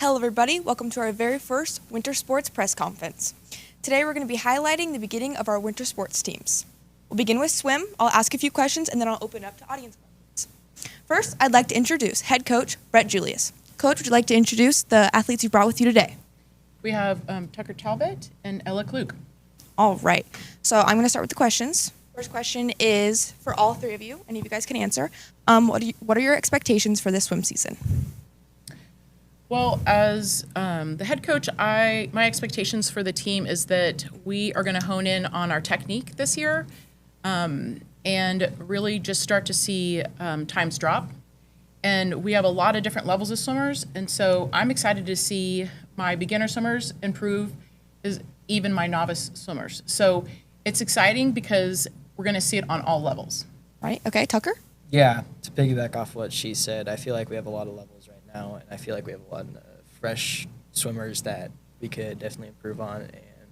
Hello everybody, welcome to our very first winter sports press conference. Today we're going to be highlighting the beginning of our winter sports teams. We'll begin with swim, I'll ask a few questions and then I'll open up to audience questions. First, I'd like to introduce head coach Brett Julius. Coach, would you like to introduce the athletes you brought with you today? We have Tucker Talbot and Ella Klug. All right, so I'm going to start with the questions. First question is for all three of you, any of you guys can answer. What are your expectations for this swim season? Well, as the head coach, my expectations for the team is that we are going to hone in on our technique this year and really just start to see times drop. And we have a lot of different levels of swimmers, and so I'm excited to see my beginner swimmers improve as even my novice swimmers. So it's exciting because we're going to see it on all levels. Right, okay, Tucker? Yeah, to piggyback off what she said, I feel like we have a lot of levels right now, and I feel like we have a lot of fresh swimmers that we could definitely improve on. And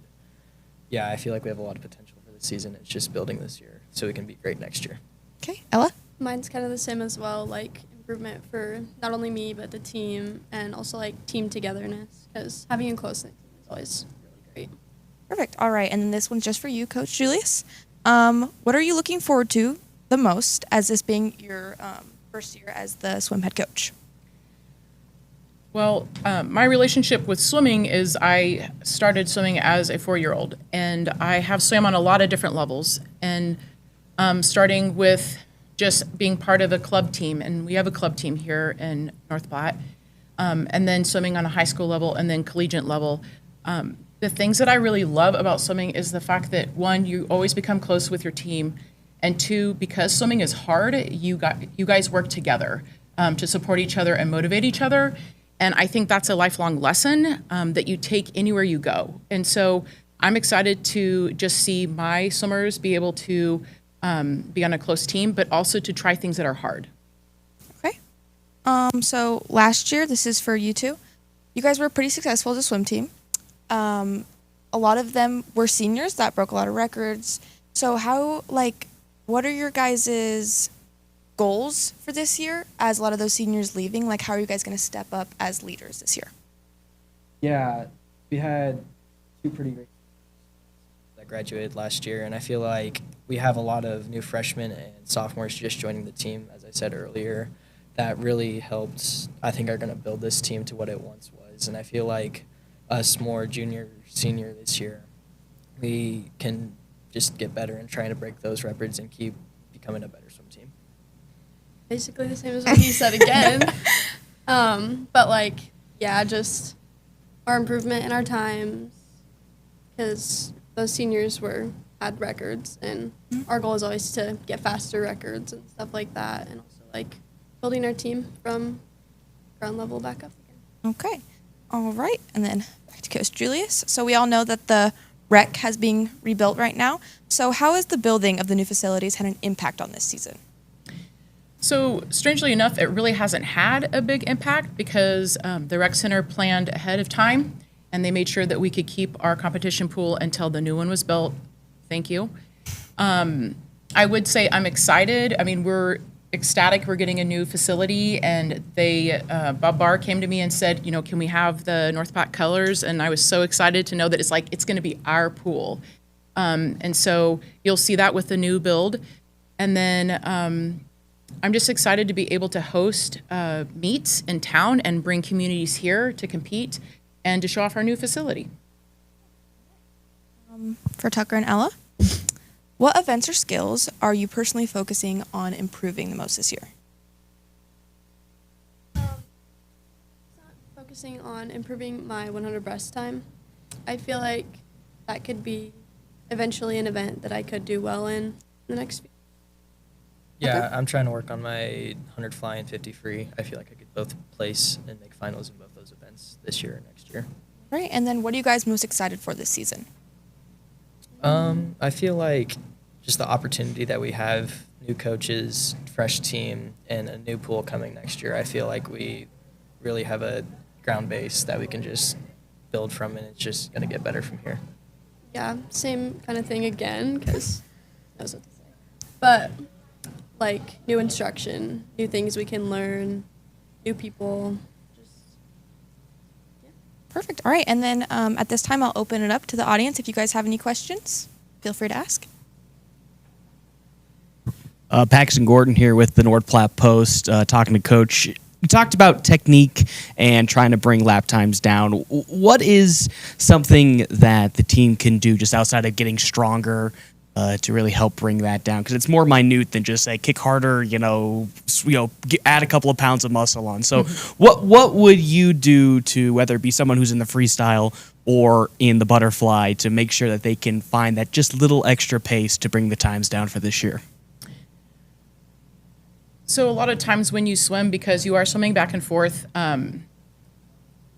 yeah, I feel like we have a lot of potential for this season. It's just building this year so we can be great next year. Okay, Ella? Mine's kind of the same as well, like improvement for not only me but the team, and also like team togetherness, because having a close knit team is always really great. Perfect. All right, and then this one's just for you, Coach Julius. What are you looking forward to the most as this being your first year as the swim head coach? Well, my relationship with swimming is I started swimming as a 4-year-old, and I have swam on a lot of different levels, and starting with just being part of a club team, and we have a club team here in North Platte, and then swimming on a high school level and then collegiate level. The things that I really love about swimming is the fact that, one, you always become close with your team, and two, because swimming is hard, you guys work together to support each other and motivate each other. And I think that's a lifelong lesson that you take anywhere you go. And so I'm excited to just see my swimmers be able to be on a close team, but also to try things that are hard. Okay. So last year, this is for you two. You guys were pretty successful as a swim team. A lot of them were seniors that broke a lot of records. So what are your guys' goals for this year as a lot of those seniors leaving? Like, how are you guys going to step up as leaders this year? Yeah, we had two pretty great that graduated last year, and I feel like we have a lot of new freshmen and sophomores just joining the team, as I said earlier, that really helped, I think, are going to build this team to what it once was. And I feel like us more junior, senior this year, we can just get better and trying to break those records and keep becoming a better swim team. Basically the same as what you said again. But like, yeah, just our improvement in our times, because those seniors had records, and our goal is always to get faster records and stuff like that, and also like building our team from ground level back up again. Okay. All right. And then back to Coach Julius. So we all know that the rec has been rebuilt right now. So how has the building of the new facilities had an impact on this season? So strangely enough, it really hasn't had a big impact because the rec center planned ahead of time, and they made sure that we could keep our competition pool until the new one was built. Thank you. I would say I'm excited. I mean, we're ecstatic we're getting a new facility, and Bob Barr came to me and said, can we have the North Platte colors? And I was so excited to know that it's going to be our pool. And so you'll see that with the new build. And then I'm just excited to be able to host meets in town and bring communities here to compete and to show off our new facility. For Tucker and Ella, what events or skills are you personally focusing on improving the most this year? Focusing on improving my 100 breast time. I feel like that could be eventually an event that I could do well in the next few. Yeah, I'm trying to work on my 100 fly and 50 free. I feel like I could both place and make finals in both those events this year or next year. All right, and then what are you guys most excited for this season? I feel like just the opportunity that we have, new coaches, fresh team, and a new pool coming next year. I feel like we really have a ground base that we can just build from, and it's just going to get better from here. Yeah, same kind of thing again, because knows what to say. But like new instruction, new things we can learn, new people, just Perfect. All right. And then at this time, I'll open it up to the audience. If you guys have any questions, feel free to ask. Paxton Gordon here with the North Platte Post, talking to Coach. You talked about technique and trying to bring lap times down. What is something that the team can do just outside of getting stronger to really help bring that down? Because it's more minute than just say kick harder, add a couple of pounds of muscle on. So what would you do to, whether it be someone who's in the freestyle or in the butterfly, to make sure that they can find that just little extra pace to bring the times down for this year? So a lot of times when you swim, because you are swimming back and forth,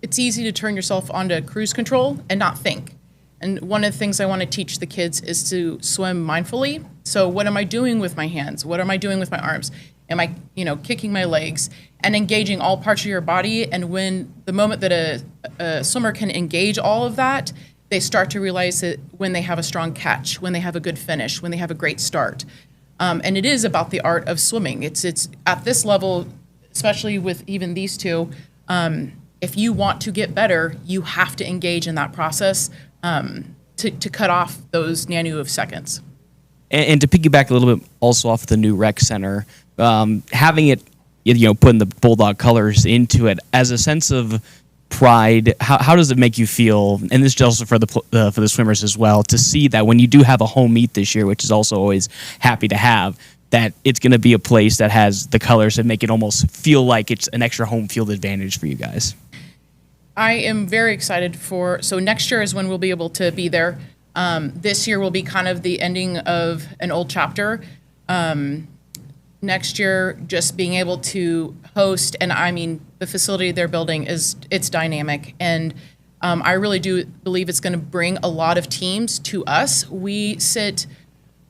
it's easy to turn yourself onto cruise control and not think. And one of the things I want to teach the kids is to swim mindfully. So what am I doing with my hands? What am I doing with my arms? Am I, kicking my legs and engaging all parts of your body? And when the moment that a swimmer can engage all of that, they start to realize that when they have a strong catch, when they have a good finish, when they have a great start. And it is about the art of swimming. It's at this level, especially with even these two, if you want to get better, you have to engage in that process to cut off those nano of seconds. And to piggyback a little bit also off the new rec center, having it, putting the Bulldog colors into it as a sense of pride, how does it make you feel? And this is also for the swimmers as well, to see that when you do have a home meet this year, which is also always happy to have, that it's going to be a place that has the colors that make it almost feel like it's an extra home field advantage for you guys. I am very excited so next year is when we'll be able to be there. This year will be kind of the ending of an old chapter. Next year, just being able to host, and I mean, the facility they're building it's dynamic, and I really do believe it's going to bring a lot of teams to us. We sit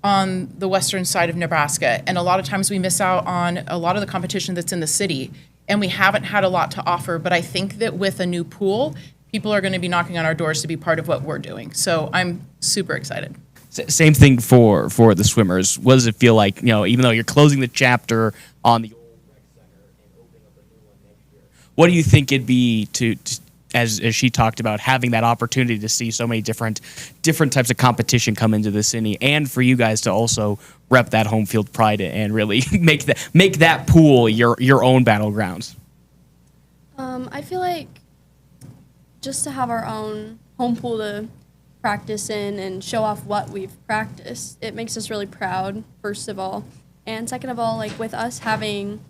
on the western side of Nebraska, and a lot of times we miss out on a lot of the competition that's in the city, and we haven't had a lot to offer. But I think that with a new pool, people are going to be knocking on our doors to be part of what we're doing. So I'm super excited. Same thing for the swimmers. What does it feel like, even though you're closing the chapter on the old rec center and opening up a new one next year, what do you think it'd be to as she talked about, having that opportunity to see so many different types of competition come into the city, and for you guys to also rep that home field pride and really make that pool your own battlegrounds? I feel like just to have our own home pool to practice in and show off what we've practiced, it makes us really proud, first of all. And second of all, like with us having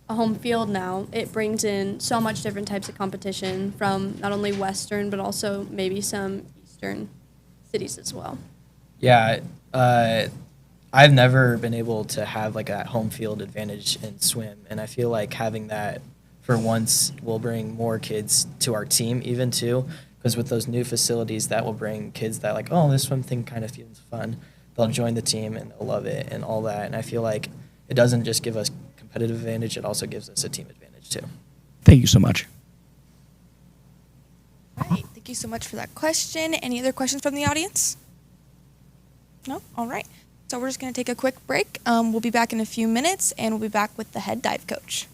a home field now, it brings in so much different types of competition from not only Western, but also maybe some Eastern cities as well. Yeah, I've never been able to have like a home field advantage in swim, and I feel like having that for once will bring more kids to our team even too, because with those new facilities, that will bring kids that like, oh, this swim thing kind of feels fun. They'll join the team and they'll love it and all that. And I feel like it doesn't just give us competitive advantage, it also gives us a team advantage too. Thank you so much. All right. Thank you so much for that question. Any other questions from the audience? No? All right. So we're just going to take a quick break. We'll be back in a few minutes, and we'll be back with the head dive coach.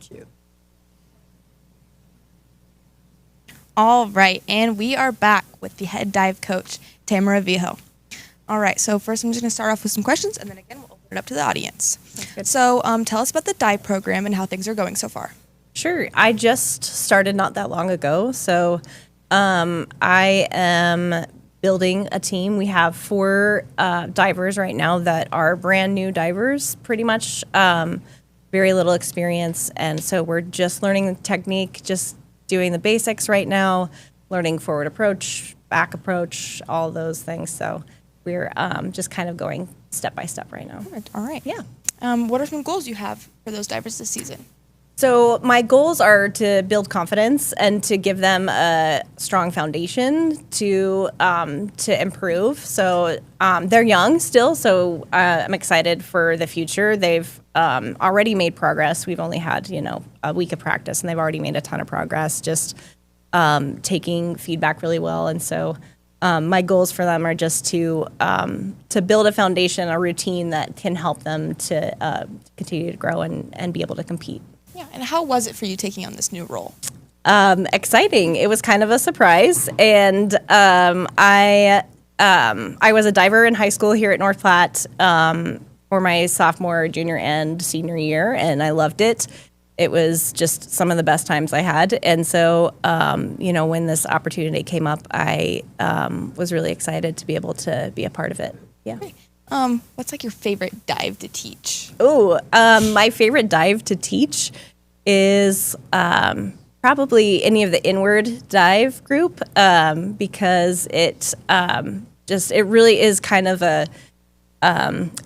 Cute. All right, and we are back with the head dive coach, Tamara Vijo. All right, so first I'm just going to start off with some questions, and then again we'll open it up to the audience. Good. So tell us about the dive program and how things are going so far. Sure. I just started not that long ago, so I am building a team. We have 4 divers right now that are brand new divers, pretty much very little experience, and so we're just learning the technique, just doing the basics right now, learning forward approach, back approach, all those things. So we're just kind of going step by step right now. All right. Yeah. What are some goals you have for those divers this season? So my goals are to build confidence and to give them a strong foundation to improve. So they're young still, so I'm excited for the future. They've already made progress. We've only had a week of practice, and they've already made a ton of progress. Just taking feedback really well, and so my goals for them are just to build a foundation, a routine that can help them to continue to grow and be able to compete. Yeah, and how was it for you taking on this new role? Exciting. It was kind of a surprise, and I was a diver in high school here at North Platte for my sophomore, junior, and senior year, and I loved it. It was just some of the best times I had, and so when this opportunity came up, I was really excited to be able to be a part of it. Yeah. What's like your favorite dive to teach? Oh, my favorite dive to teach is probably any of the inward dive group because it really is kind of a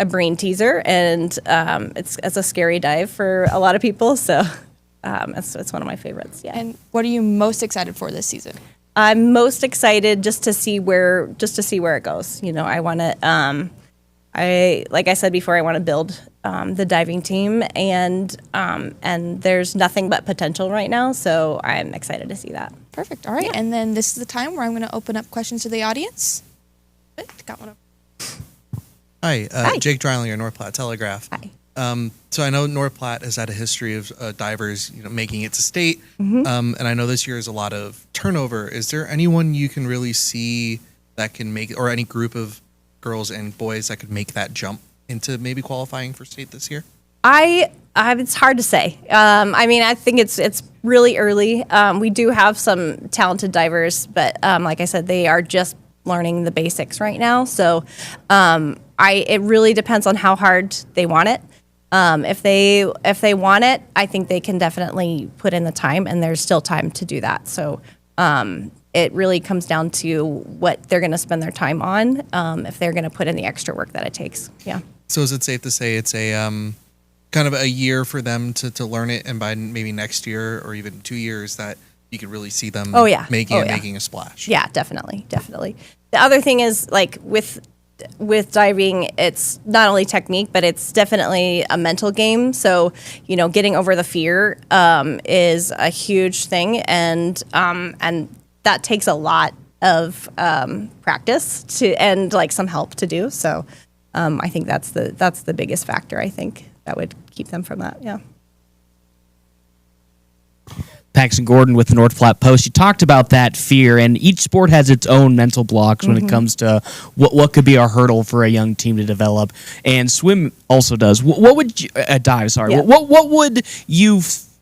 brain teaser, and it's a scary dive for a lot of people. So it's one of my favorites. Yeah. And what are you most excited for this season? I'm most excited just to see where it goes. I want to. Like I said before, I want to build the diving team, and there's nothing but potential right now, so I'm excited to see that. Perfect. All right, and then this is the time where I'm going to open up questions to the audience. Got one. Hi, Hi. Jake Dreilinger, North Platte Telegraph. Hi. So I know North Platte has had a history of divers, making it to state, and I know this year is a lot of turnover. Is there anyone you can really see that can make, or any group of girls and boys that could make that jump into maybe qualifying for state this year? It's hard to say. I think it's really early. We do have some talented divers, but like I said, they are just learning the basics right now. So it really depends on how hard they want it. If they want it, I think they can definitely put in the time, and there's still time to do that. So it really comes down to what they're going to spend their time on, if they're going to put in the extra work that it takes. Yeah. So is it safe to say it's a kind of a year for them to learn it, and by maybe next year or even 2 years that you could really see them making a splash? Yeah, definitely. The other thing is, like, with diving, it's not only technique, but it's definitely a mental game. So, getting over the fear is a huge thing, and that takes a lot of practice and like some help to do. So, I think that's the biggest factor. I think that would keep them from that. Yeah. Paxton Gordon with the North Platte Post. You talked about that fear, and each sport has its own mental blocks when it comes to what could be a hurdle for a young team to develop, and swim also does. What would you, dive? Sorry, Yeah. What would you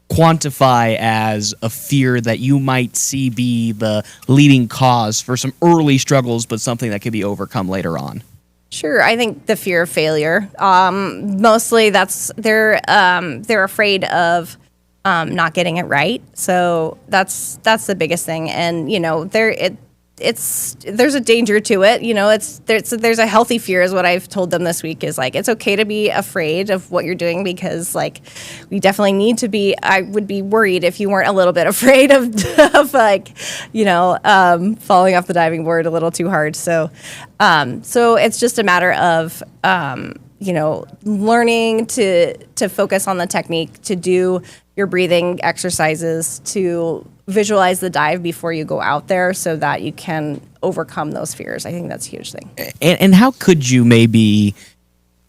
quantify as a fear that you might see be the leading cause for some early struggles, but something that could be overcome later on? Sure, I think the fear of failure. Mostly, they're afraid of not getting it right. So that's the biggest thing. And there's a danger to it. There's a healthy fear, is what I've told them this week. Is like, it's okay to be afraid of what you're doing, because like we definitely need to be. I would be worried if you weren't a little bit afraid of falling off the diving board a little too hard. So it's just a matter of learning to focus on the technique, to do your breathing exercises, to visualize the dive before you go out there, so that you can overcome those fears. I think that's a huge thing. And how could you maybe,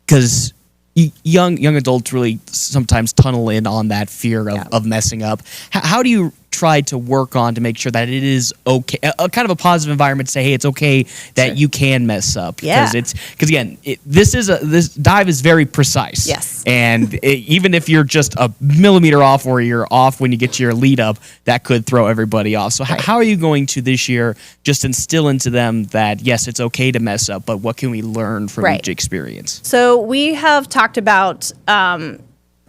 because young adults really sometimes tunnel in on that fear of messing up. How do you try to work on to make sure that it is okay, a kind of a positive environment to say, hey, it's okay that you can mess up? Because again, this dive is very precise. Yes. And even if you're just a millimeter off or you're off when you get to your lead up, that could throw everybody off. So how are you going to this year just instill into them that, yes, it's okay to mess up, but what can we learn from each experience? So we have talked about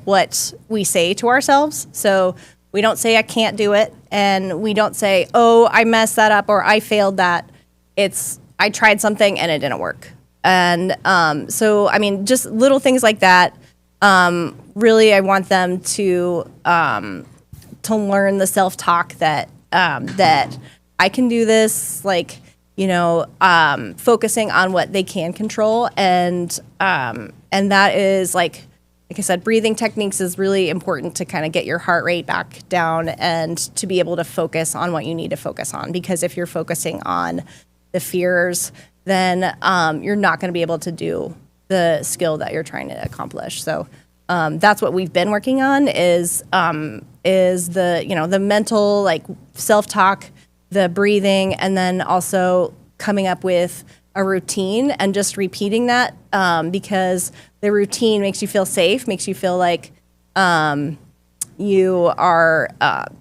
what we say to ourselves. So we don't say I can't do it, and we don't say, oh, I messed that up or I failed that. It's I tried something and it didn't work. And so, I mean, just little things like that. Really, I want them to learn the self-talk that that I can do this, like, you know, focusing on what they can control. And that is like I said, breathing techniques is really important to kind of get your heart rate back down and to be able to focus on what you need to focus on. Because if you're focusing on the fears, then you're not going to be able to do the skill that you're trying to accomplish. So that's what we've been working on is the, you know, the mental, like, self-talk, the breathing, and then also coming up with a routine and just repeating that because the routine makes you feel safe, makes you feel like you are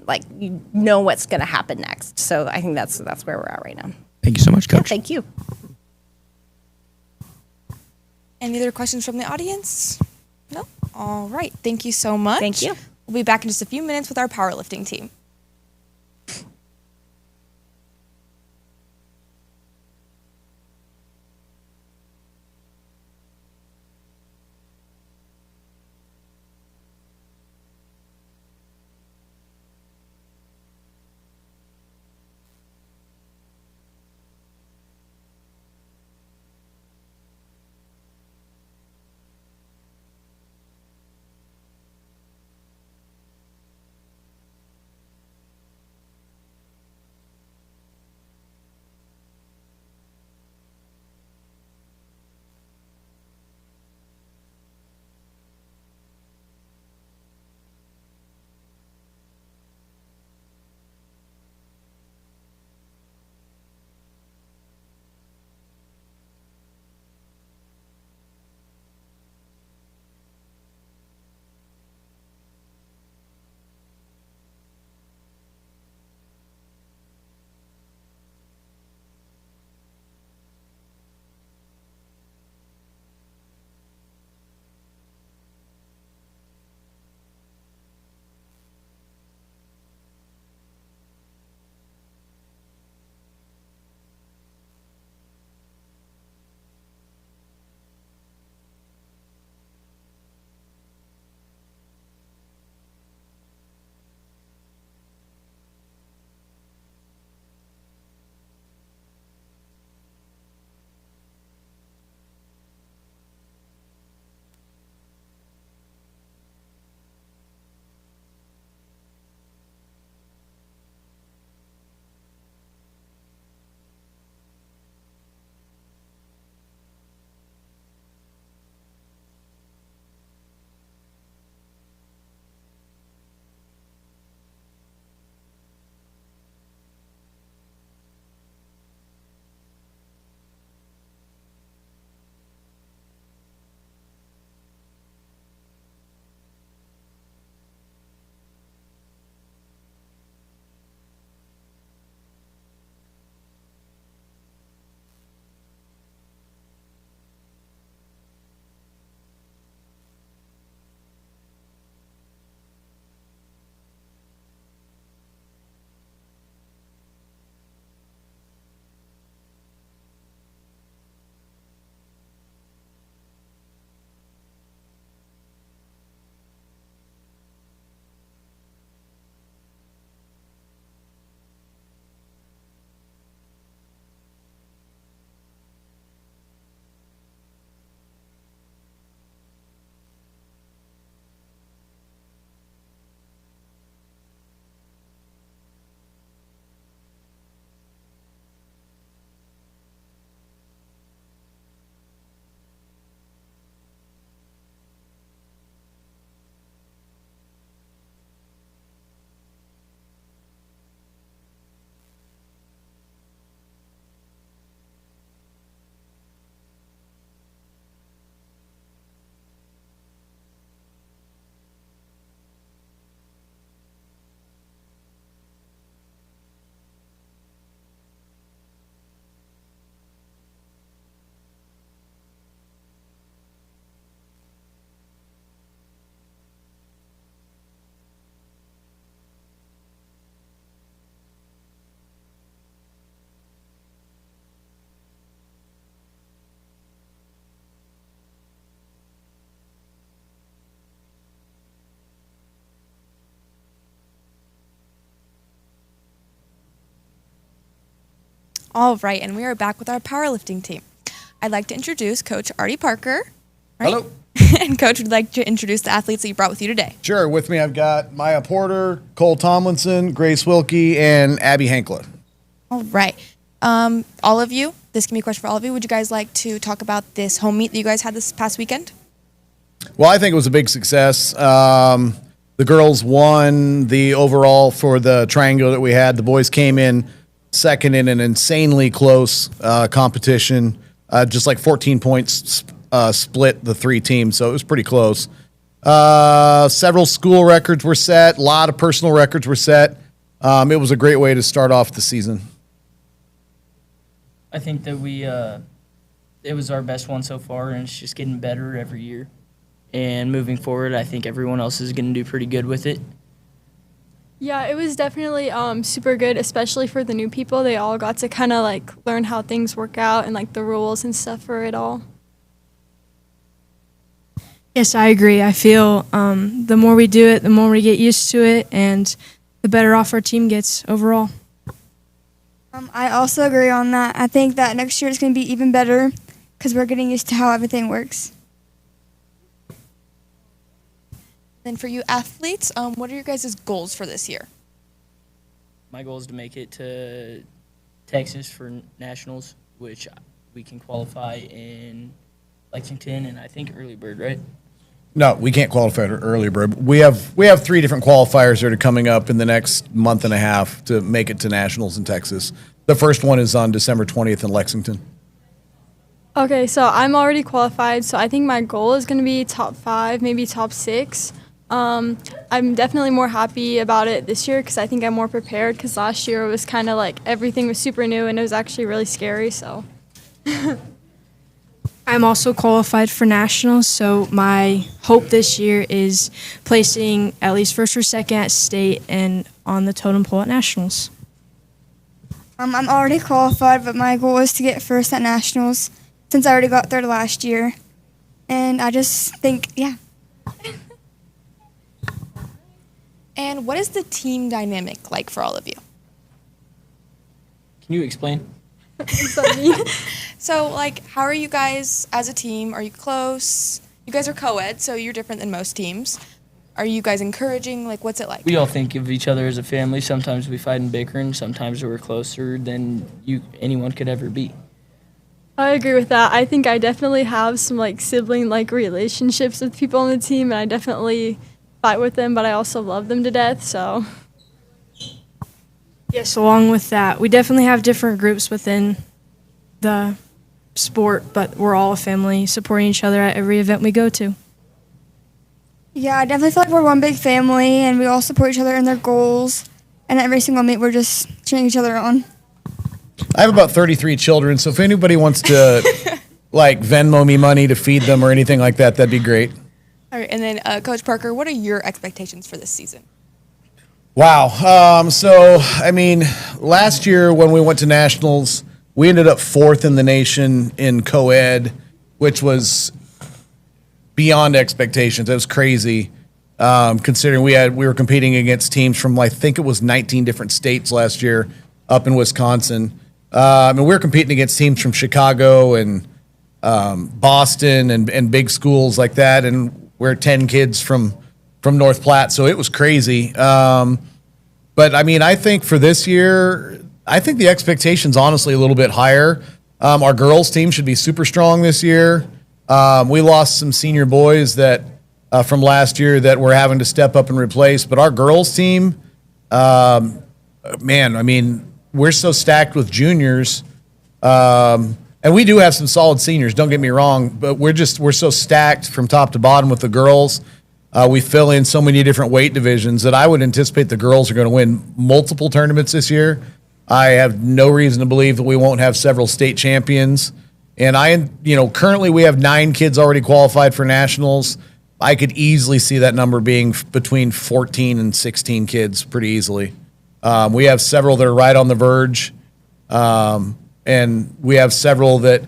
like you know what's going to happen next. So I think that's where we're at right now. Thank you so much, Coach. Yeah, thank you. Any other questions from the audience? No? All right. Thank you so much. Thank you. We'll be back in just a few minutes with our powerlifting team. All right, and we are back with our powerlifting team. I'd like to introduce Coach Artie Parker. Right? Hello. And Coach would like to introduce the athletes that you brought with you today. Sure. With me, I've got Maya Porter, Cole Tomlinson, Grace Wilkie, and Abby Hankla. All right. All of you, this can be a question for all of you. Would you guys like to talk about this home meet that you guys had this past weekend? Well, I think it was a big success. The girls won the overall for the triangle that we had. The boys came in second in an insanely close competition, just like 14 points split the three teams, so it was pretty close. Several school records were set. A lot of personal records were set. It was a great way to start off the season. I think that it was our best one so far, and it's just getting better every year. And moving forward, I think everyone else is going to do pretty good with it. Yeah, it was definitely super good, especially for the new people. They all got to kind of like learn how things work out and like the rules and stuff for it all. Yes, I agree. I feel the more we do it, the more we get used to it, and the better off our team gets overall. I also agree on that. I think that next year it's going to be even better because we're getting used to how everything works. Then for you athletes, what are your guys' goals for this year? My goal is to make it to Texas for nationals, which we can qualify in Lexington and I think Early Bird, right? No, we can't qualify for early bird. We have three different qualifiers that are coming up in the next month and a half to make it to nationals in Texas. The first one is on December 20th in Lexington. Okay, so I'm already qualified, so I think my goal is going to be top 5, maybe top 6. I'm definitely more happy about it this year because I think I'm more prepared because last year it was kind of like everything was super new and it was actually really scary, so. I'm also qualified for nationals, so my hope this year is placing at least first or second at state and on the totem pole at nationals. I'm already qualified, but my goal is to get first at nationals since I already got third last year. And I just think, yeah. And what is the team dynamic like for all of you? Can you explain? So, like, how are you guys as a team? Are you close? You guys are co-ed, so you're different than most teams. Are you guys encouraging? Like, what's it like? We all think of each other as a family. Sometimes we fight and bicker, and sometimes we're closer than anyone could ever be. I agree with that. I think I definitely have some like sibling like relationships with people on the team, and I definitely fight with them, but I also love them to death, so. Yes, along with that, we definitely have different groups within the sport, but we're all a family supporting each other at every event we go to. Yeah, I definitely feel like we're one big family and we all support each other in their goals. And at every single meet, we're just cheering each other on. I have about 33 children, so if anybody wants to like Venmo me money to feed them or anything like that, that'd be great. All right, and then Coach Parker, what are your expectations for this season? Wow. So, I mean, last year when we went to nationals, we ended up 4th in the nation in co-ed, which was beyond expectations. It was crazy, considering we were competing against teams from, I think it was 19 different states last year up in Wisconsin. And we were competing against teams from Chicago and Boston and big schools like that, and we're 10 kids from North Platte, so it was crazy. But, I mean, I think for this year, I think the expectation's honestly a little bit higher. Our girls' team should be super strong this year. We lost some senior boys that from last year that we're having to step up and replace. But our girls' team, man, I mean, we're so stacked with juniors. And we do have some solid seniors, don't get me wrong, but we're so stacked from top to bottom with the girls. We fill in so many different weight divisions that I would anticipate the girls are going to win multiple tournaments this year. I have no reason to believe that we won't have several state champions. And currently we have 9 kids already qualified for nationals. I could easily see that number being between 14 and 16 kids pretty easily. We have several that are right on the verge. And we have several that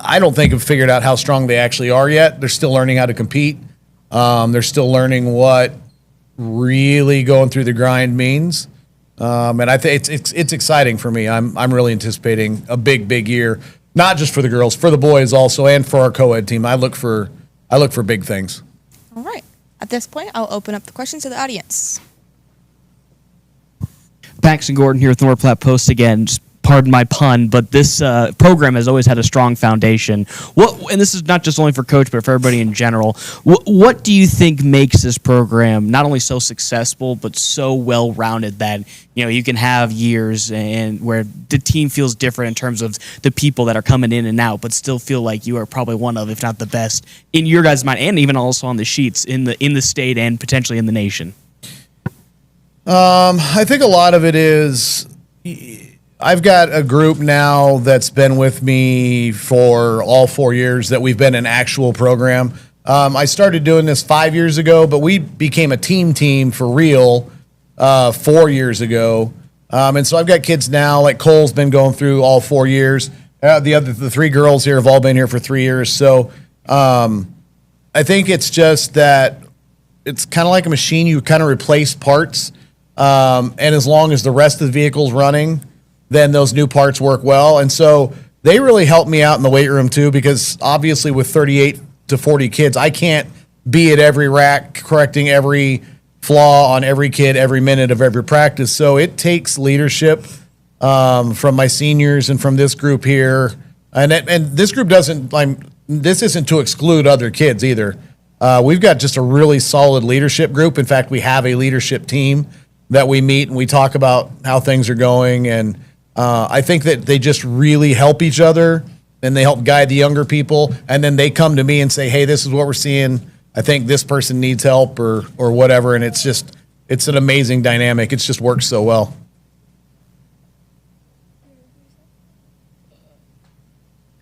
I don't think have figured out how strong they actually are yet. They're still learning how to compete. They're still learning what really going through the grind means. And I think it's exciting for me. I'm really anticipating a big year, not just for the girls, for the boys also, and for our co-ed team. I look for big things. All right. At this point, I'll open up the questions to the audience. Paxton Gordon here with North Platte Post again. Just pardon my pun, but this program has always had a strong foundation. And this is not just only for Coach, but for everybody in general. What do you think makes this program not only so successful, but so well-rounded that you can have years and where the team feels different in terms of the people that are coming in and out, but still feel like you are probably one of, if not the best, in your guys' mind, and even also on the sheets in the state and potentially in the nation? I think a lot of it is I've got a group now that's been with me for all 4 years that we've been an actual program. I started doing this 5 years ago, but we became a team for real 4 years ago. And so I've got kids now, like Cole's been going through all 4 years. The three girls here have all been here for 3 years. So I think it's just that it's kind of like a machine. You kind of replace parts. And as long as the rest of the vehicle's running, then those new parts work well. And so they really help me out in the weight room too, because obviously with 38 to 40 kids, I can't be at every rack correcting every flaw on every kid every minute of every practice. So it takes leadership from my seniors and from this group here. And this group this isn't to exclude other kids either. We've got just a really solid leadership group. In fact, we have a leadership team that we meet and we talk about how things are going. And I think that they just really help each other and they help guide the younger people. And then they come to me and say, hey, this is what we're seeing. I think this person needs help or whatever. And it's an amazing dynamic. It's just works so well.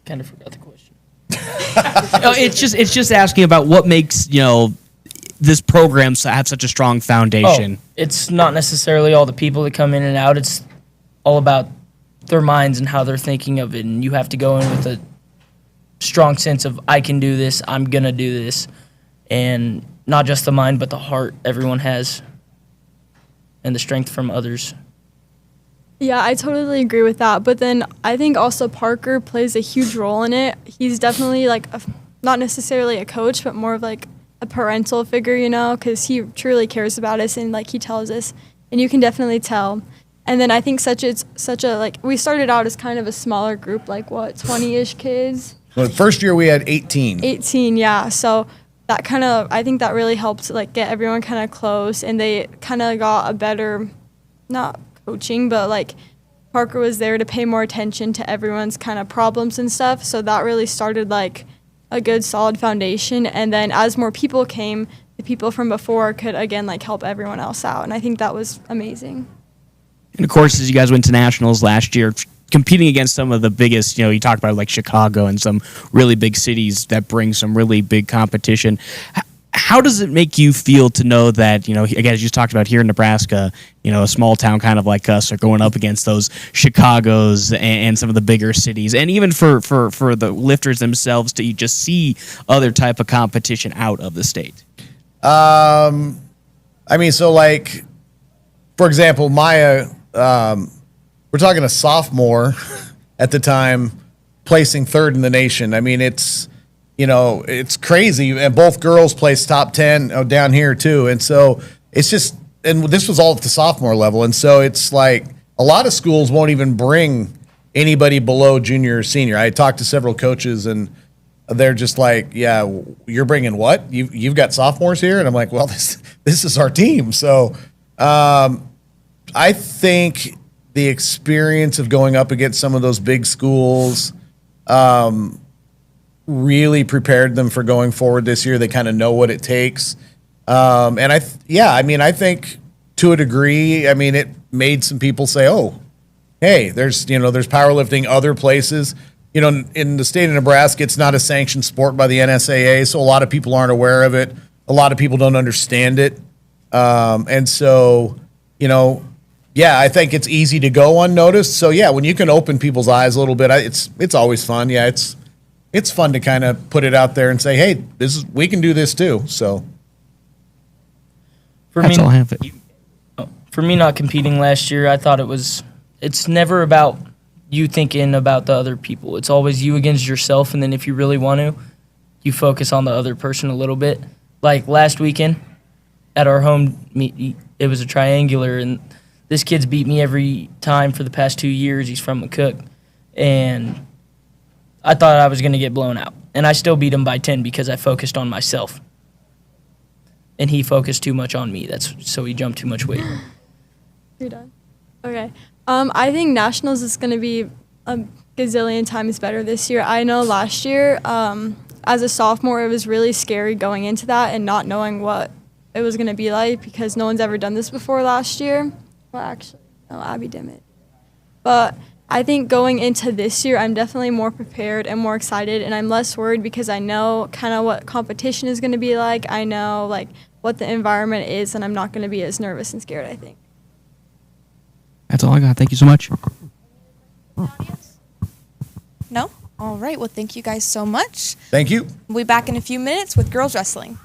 Kind of forgot the question. It's just asking about what makes, this program have such a strong foundation. It's not necessarily all the people that come in and out. It's all about their minds and how they're thinking of it. And you have to go in with a strong sense of, I can do this, I'm going to do this. And not just the mind, but the heart everyone has and the strength from others. Yeah, I totally agree with that. But then I think also Parker plays a huge role in it. He's definitely not necessarily a coach, but more of a parental figure, because he truly cares about us and he tells us, and you can definitely tell. And then I think we started out as kind of a smaller group, 20-ish kids. Well, the first year we had 18. 18, yeah. So that I think that really helped get everyone kind of close, and they kind of got a better, not coaching, but Parker was there to pay more attention to everyone's kind of problems and stuff. So that really started a good solid foundation. And then as more people came, the people from before could again help everyone else out. And I think that was amazing. And of course, as you guys went to nationals last year, competing against some of the biggest, you talked about Chicago and some really big cities that bring some really big competition. How does it make you feel to know that, again, as you talked about here in Nebraska, a small town kind of like us are going up against those Chicagos and some of the bigger cities, and even for the lifters themselves to just see other type of competition out of the state? For example, Maya, we're talking a sophomore at the time placing third in the nation. It's crazy. And both girls placed top 10 down here too. And so it's just, and this was all at the sophomore level. And so it's a lot of schools won't even bring anybody below junior or senior. I talked to several coaches and they're just yeah, you're bringing what? You've got sophomores here? And I'm like, well, this is our team. So I think the experience of going up against some of those big schools, really prepared them for going forward this year. They kind of know what it takes. I think to a degree, it made some people say, oh, hey, there's powerlifting other places. In the state of Nebraska, it's not a sanctioned sport by the NSAA, so a lot of people aren't aware of it. A lot of people don't understand it. I think it's easy to go unnoticed. So yeah, when you can open people's eyes a little bit, it's always fun. Yeah, it's fun to kind of put it out there and say, hey, we can do this too. So For for me not competing last year, I thought it's never about you thinking about the other people. It's always you against yourself, and then if you really want to, you focus on the other person a little bit. Like last weekend at our home meet, it was a triangular, and this kid's beat me every time for the past 2 years. He's from McCook, and I thought I was going to get blown out, and I still beat him by 10 because I focused on myself. And he focused too much on me. So he jumped too much weight. You're done. Okay. I think nationals is going to be a gazillion times better this year. I know last year, as a sophomore, it was really scary going into that and not knowing what it was going to be like because no one's ever done this before last year. Well, actually, no, Abby did it. But I think going into this year, I'm definitely more prepared and more excited, and I'm less worried because I know kind of what competition is going to be like. I know like what the environment is, and I'm not going to be as nervous and scared, I think. That's all I got. Thank you so much. No? All right. Well, thank you guys so much. Thank you. We'll be back in a few minutes with girls wrestling.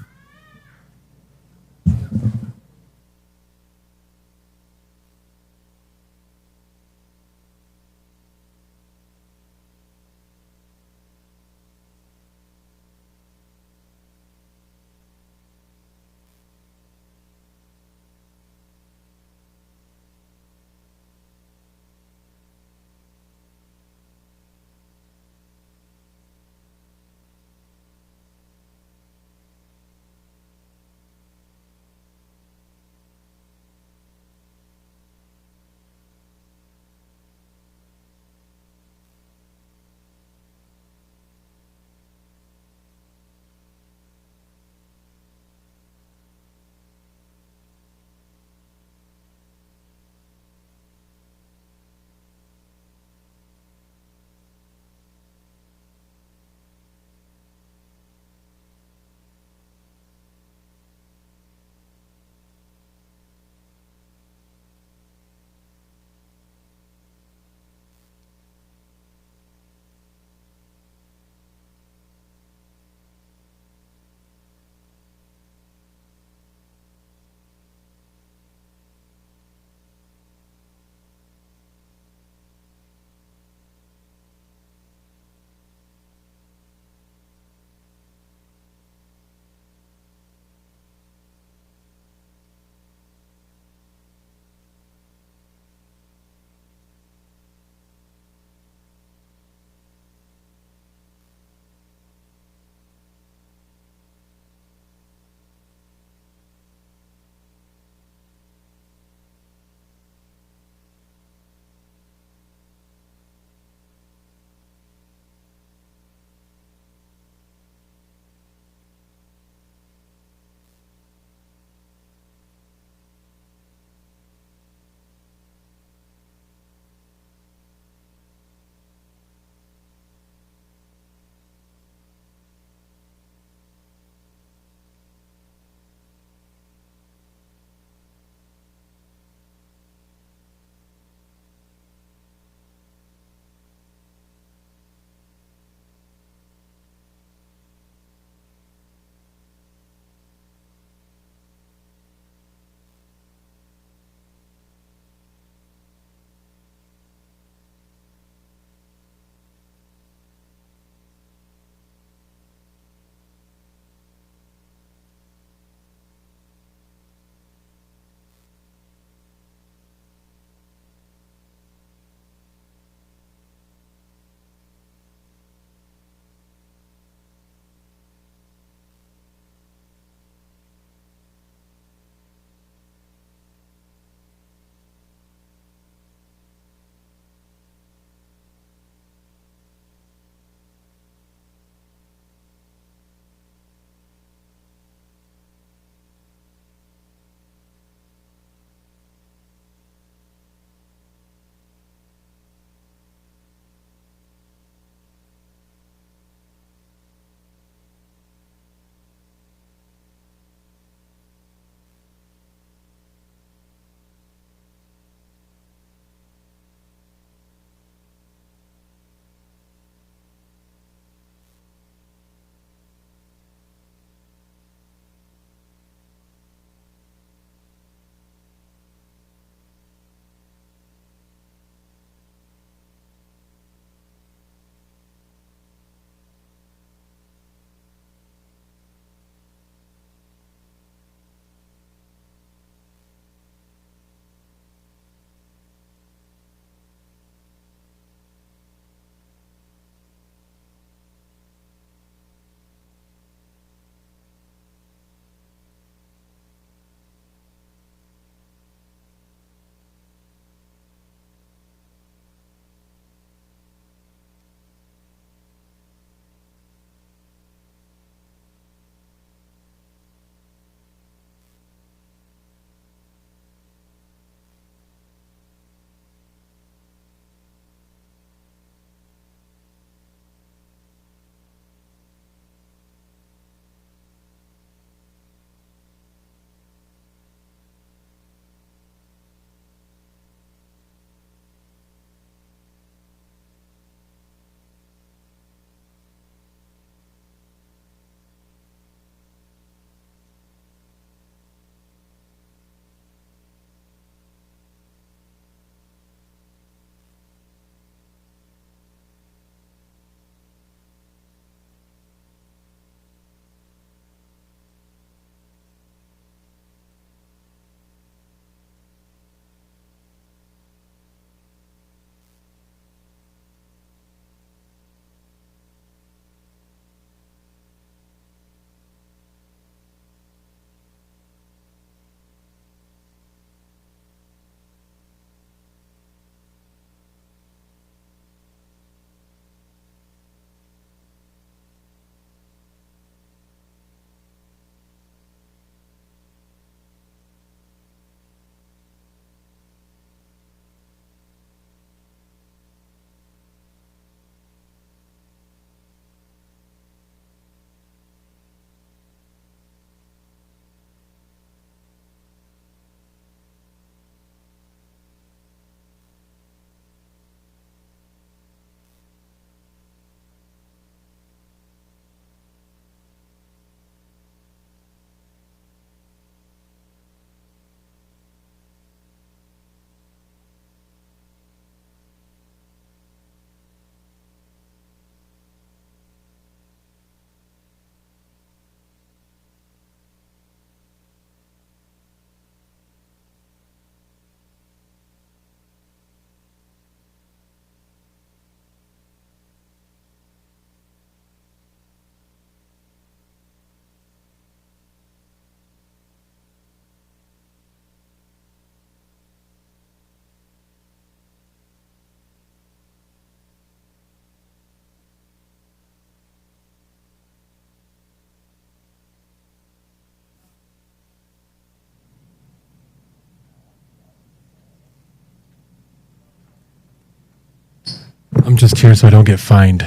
I'm just here so I don't get fined.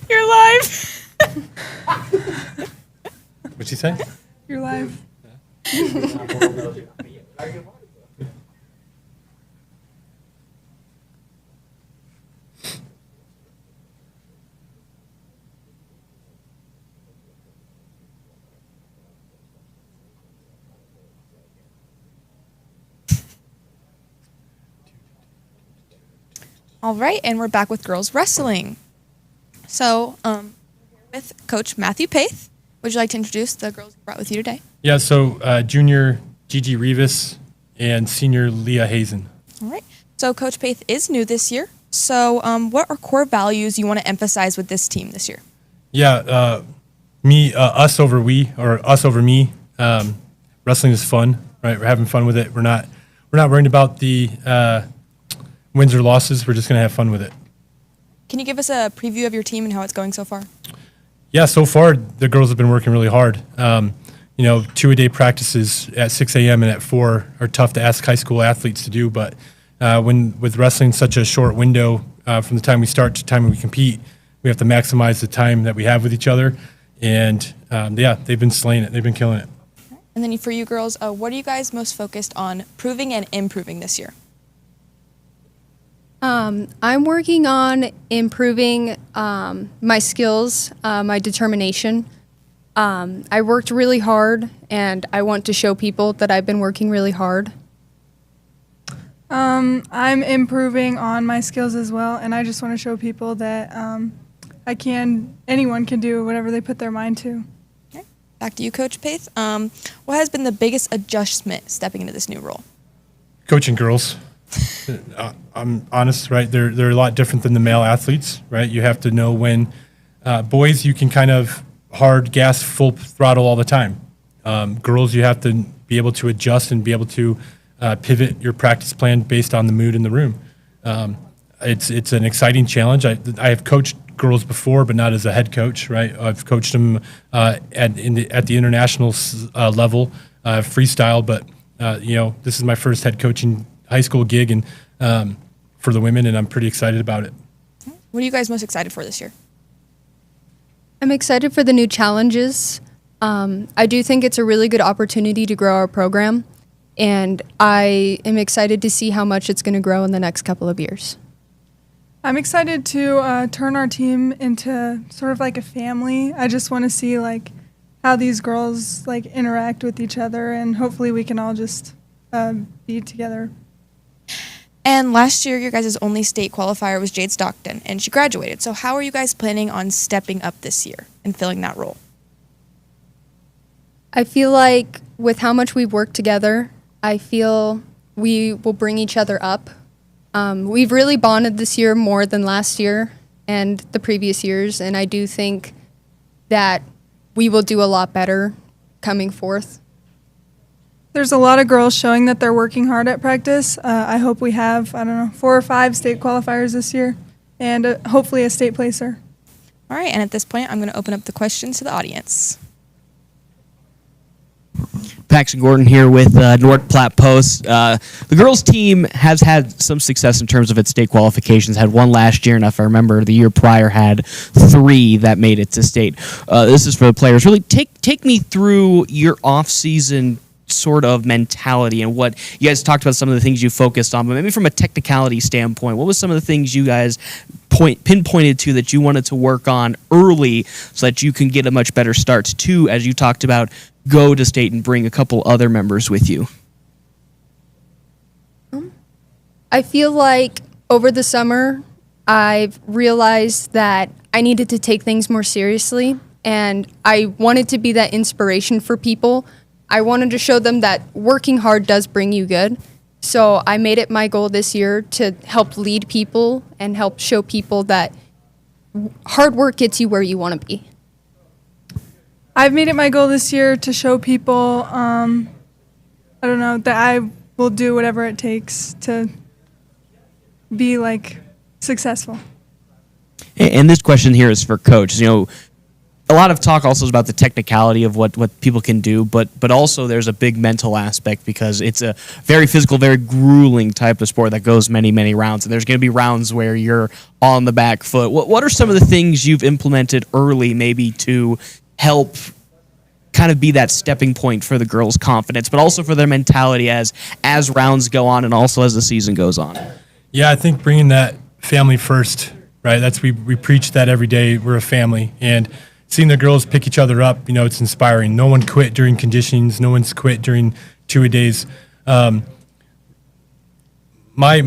You're live. What'd she say? You're live. All right, and we're back with girls wrestling. So, with Coach Matthew Paith, would you like to introduce the girls you brought with you today? Yeah, so junior Gigi Rivas and senior Leah Hazen. All right. So, Coach Paith is new this year. So, what are core values you want to emphasize with this team this year? Yeah, us over we, or us over me. Wrestling is fun, right? We're having fun with it. We're not worried about the wins or losses. We're just going to have fun with it. Can you give us a preview of your team and how it's going so far? Yeah, so far the girls have been working really hard. 2-a-day practices at 6 a.m. and at 4 are tough to ask high school athletes to do, but when with wrestling such a short window from the time we start to the time we compete, we have to maximize the time that we have with each other. And they've been slaying it. They've been killing it. And then for you girls, what are you guys most focused on proving and improving this year? I'm working on improving my skills, my determination. I worked really hard, and I want to show people that I've been working really hard. I'm improving on my skills as well, and I just want to show people that anyone can do whatever they put their mind to. Okay. Back to you, Coach Paith. What has been the biggest adjustment stepping into this new role? Coaching girls. I'm honest, right? They're a lot different than the male athletes, right? You have to know when boys you can kind of hard gas, full throttle all the time. Girls, you have to be able to adjust and be able to pivot your practice plan based on the mood in the room. It's an exciting challenge. I have coached girls before, but not as a head coach, right? I've coached them at the international level, freestyle, but this is my first head coaching high school gig and for the women, and I'm pretty excited about it. What are you guys most excited for this year? I'm excited for the new challenges. I do think it's a really good opportunity to grow our program, and I am excited to see how much it's going to grow in the next couple of years. I'm excited to turn our team into sort of like a family. I just want to see how these girls interact with each other, and hopefully we can all just be together. And last year, your guys' only state qualifier was Jade Stockton, and she graduated. So how are you guys planning on stepping up this year and filling that role? I feel like with how much we've worked together, I feel we will bring each other up. We've really bonded this year more than last year and the previous years, and I do think that we will do a lot better coming forth. There's a lot of girls showing that they're working hard at practice. I hope we have, 4 or 5 state qualifiers this year and hopefully a state placer. All right, and at this point, I'm going to open up the questions to the audience. Paxton Gordon here with North Platte Post. The girls' team has had some success in terms of its state qualifications. Had one last year, and if I remember, the year prior had 3 that made it to state. This is for the players. Really, take me through your off-season sort of mentality and what you guys talked about, some of the things you focused on, but maybe from a technicality standpoint, what was some of the things you guys pinpointed to that you wanted to work on early so that you can get a much better start to, as you talked about, go to state and bring a couple other members with you? I feel like over the summer, I've realized that I needed to take things more seriously, and I wanted to be that inspiration for people. I wanted to show them that working hard does bring you good. So I made it my goal this year to help lead people and help show people that hard work gets you where you want to be. I've made it my goal this year to show people, that I will do whatever it takes to be successful. And this question here is for Coach. a lot of talk also is about the technicality of what people can do, but also there's a big mental aspect because it's a very physical, very grueling type of sport that goes many, many rounds. And there's going to be rounds where you're on the back foot. What are some of the things you've implemented early maybe to help kind of be that stepping point for the girls' confidence, but also for their mentality as rounds go on and also as the season goes on? Yeah, I think bringing that family first, right? That's we preach that every day. We're a family, and seeing the girls pick each other up, it's inspiring. No one quit during conditionings. No one's quit during two-a-days. My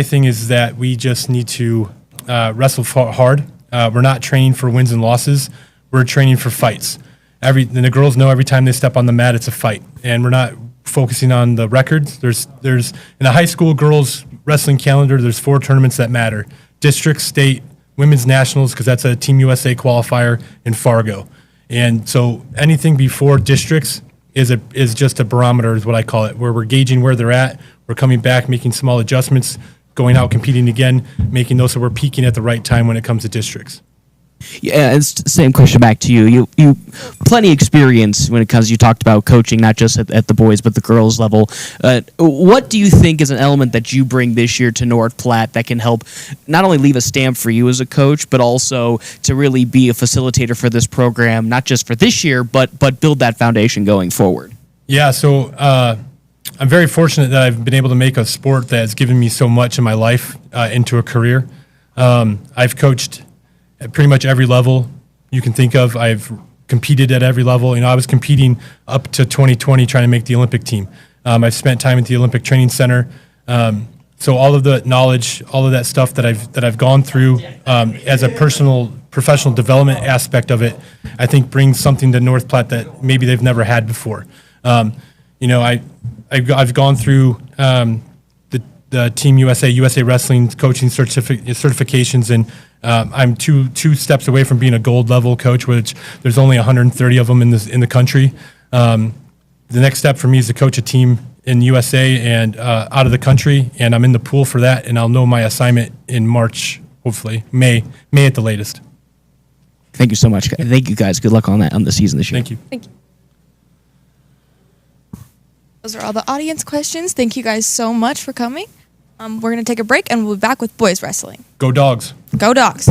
thing is that we just need to wrestle hard. We're not training for wins and losses. We're training for fights. And the girls know every time they step on the mat, it's a fight, and we're not focusing on the records. There's in the high school girls wrestling calendar, there's 4 tournaments that matter: district, state, women's nationals, because that's a Team USA qualifier, in Fargo. And so anything before districts is just a barometer, is what I call it, where we're gauging where they're at. We're coming back, making small adjustments, going out competing again, making those so we're peaking at the right time when it comes to districts. Yeah, it's the same question back to you. You plenty experience when it comes. You talked about coaching, not just at the boys but the girls level. What do you think is an element that you bring this year to North Platte that can help not only leave a stamp for you as a coach, but also to really be a facilitator for this program, not just for this year, but build that foundation going forward? Yeah, so I'm very fortunate that I've been able to make a sport that has given me so much in my life into a career. I've coached at pretty much every level you can think of. I've competed at every level. I was competing up to 2020 trying to make the Olympic team. I've spent time at the Olympic Training Center. So all of the knowledge, all of that stuff that I've gone through as a professional development aspect of it, I think brings something to North Platte that maybe they've never had before. I've gone through the Team USA Wrestling coaching certifications, and I'm two steps away from being a gold level coach, which there's only 130 of them in the country. The next step for me is to coach a team in USA and out of the country, and I'm in the pool for that, and I'll know my assignment in March, hopefully May at the latest. Thank you so much. Thank you guys. Good luck on the season this year. Thank you. Thank you. Those are all the audience questions. Thank you guys so much for coming. We're going to take a break, and we'll be back with boys wrestling. Go Dogs. Go Dogs.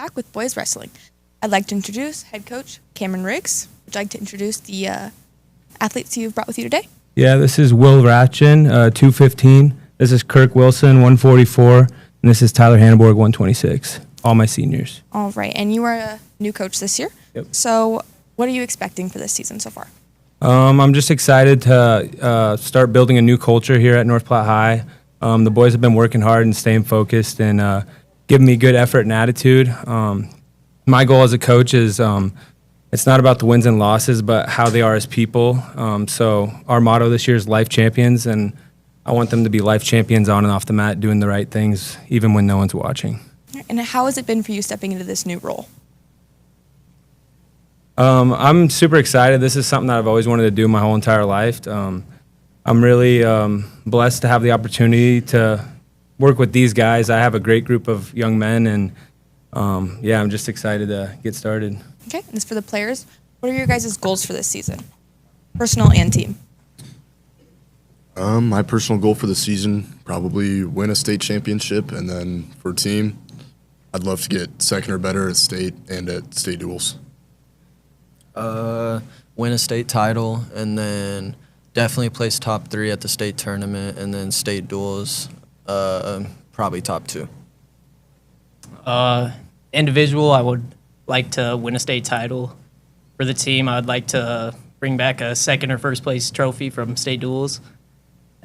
back with boys wrestling. I'd like to introduce head coach Cameron Riggs. Would you like to introduce the athletes you've brought with you today? Yeah, this is Will Ratchin, 215. This is Kirk Wilson, 144. And this is Tyler Hanneborg, 126. All my seniors. All right, and you are a new coach this year. Yep. So what are you expecting for this season so far? I'm just excited to start building a new culture here at North Platte High. The boys have been working hard and staying focused and giving me good effort and attitude. My goal as a coach is it's not about the wins and losses, but how they are as people. So our motto this year is Life Champions, and I want them to be life champions on and off the mat, doing the right things, even when no one's watching. And how has it been for you stepping into this new role? I'm super excited. This is something that I've always wanted to do my whole entire life. I'm really blessed to have the opportunity to work with these guys. I have a great group of young men, and I'm just excited to get started. Okay, and as for the players, what are your guys' goals for this season, personal and team? My personal goal for the season, probably win a state championship, and then for team, I'd love to get second or better at state and at state duels. Win a state title, and then definitely place top 3 at the state tournament, and then state duels, probably top 2. Individual, I would like to win a state title. For the team, I would like to bring back a second or first place trophy from state duels.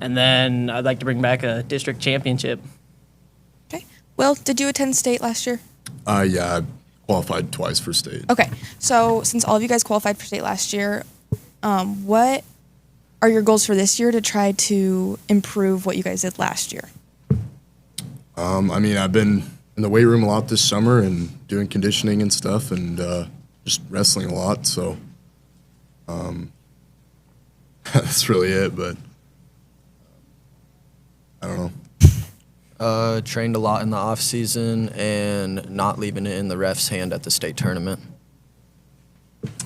And then I'd like to bring back a district championship. Okay. Will, did you attend state last year? Yeah, I qualified twice for state. Okay. So since all of you guys qualified for state last year, what are your goals for this year to try to improve what you guys did last year? I've been in the weight room a lot this summer and doing conditioning and stuff, and just wrestling a lot. So that's really it, but I don't know. Trained a lot in the off season and not leaving it in the ref's hand at the state tournament.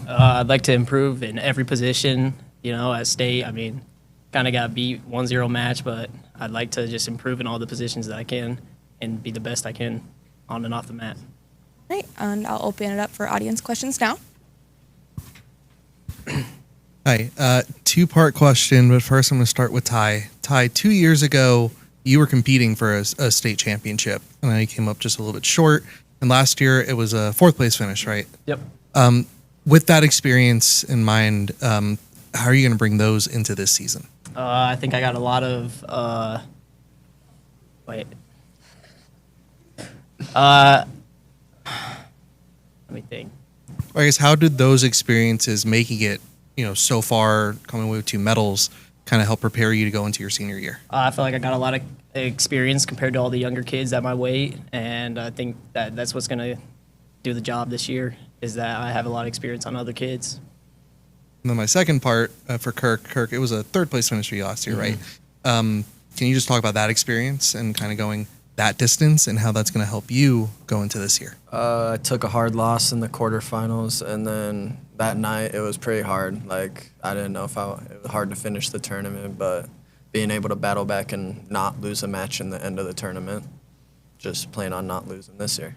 I'd like to improve in every position. At state, kind of got beat 1-0 match, but I'd like to just improve in all the positions that I can and be the best I can on and off the mat. Great, and I'll open it up for audience questions now. Hi, two-part question, but first I'm going to start with Ty. Ty, 2 years ago, you were competing for a state championship, and then you came up just a little bit short. And last year, it was a 4th place finish, right? Yep. With that experience in mind, how are you going to bring those into this season? I think I got a lot of let me think. I guess, how did those experiences, making it, so far, coming away with 2 medals, kind of help prepare you to go into your senior year? I feel like I got a lot of experience compared to all the younger kids at my weight, and I think that's what's going to do the job this year, is that I have a lot of experience on other kids. And then my second part for Kirk, it was a 3rd place finish for you last year, right? Can you just talk about that experience and kind of going that distance and how that's going to help you go into this year? I took a hard loss in the quarterfinals, and then that night it was pretty hard. Like, I didn't know it was hard to finish the tournament, but being able to battle back and not lose a match in the end of the tournament, just plan on not losing this year.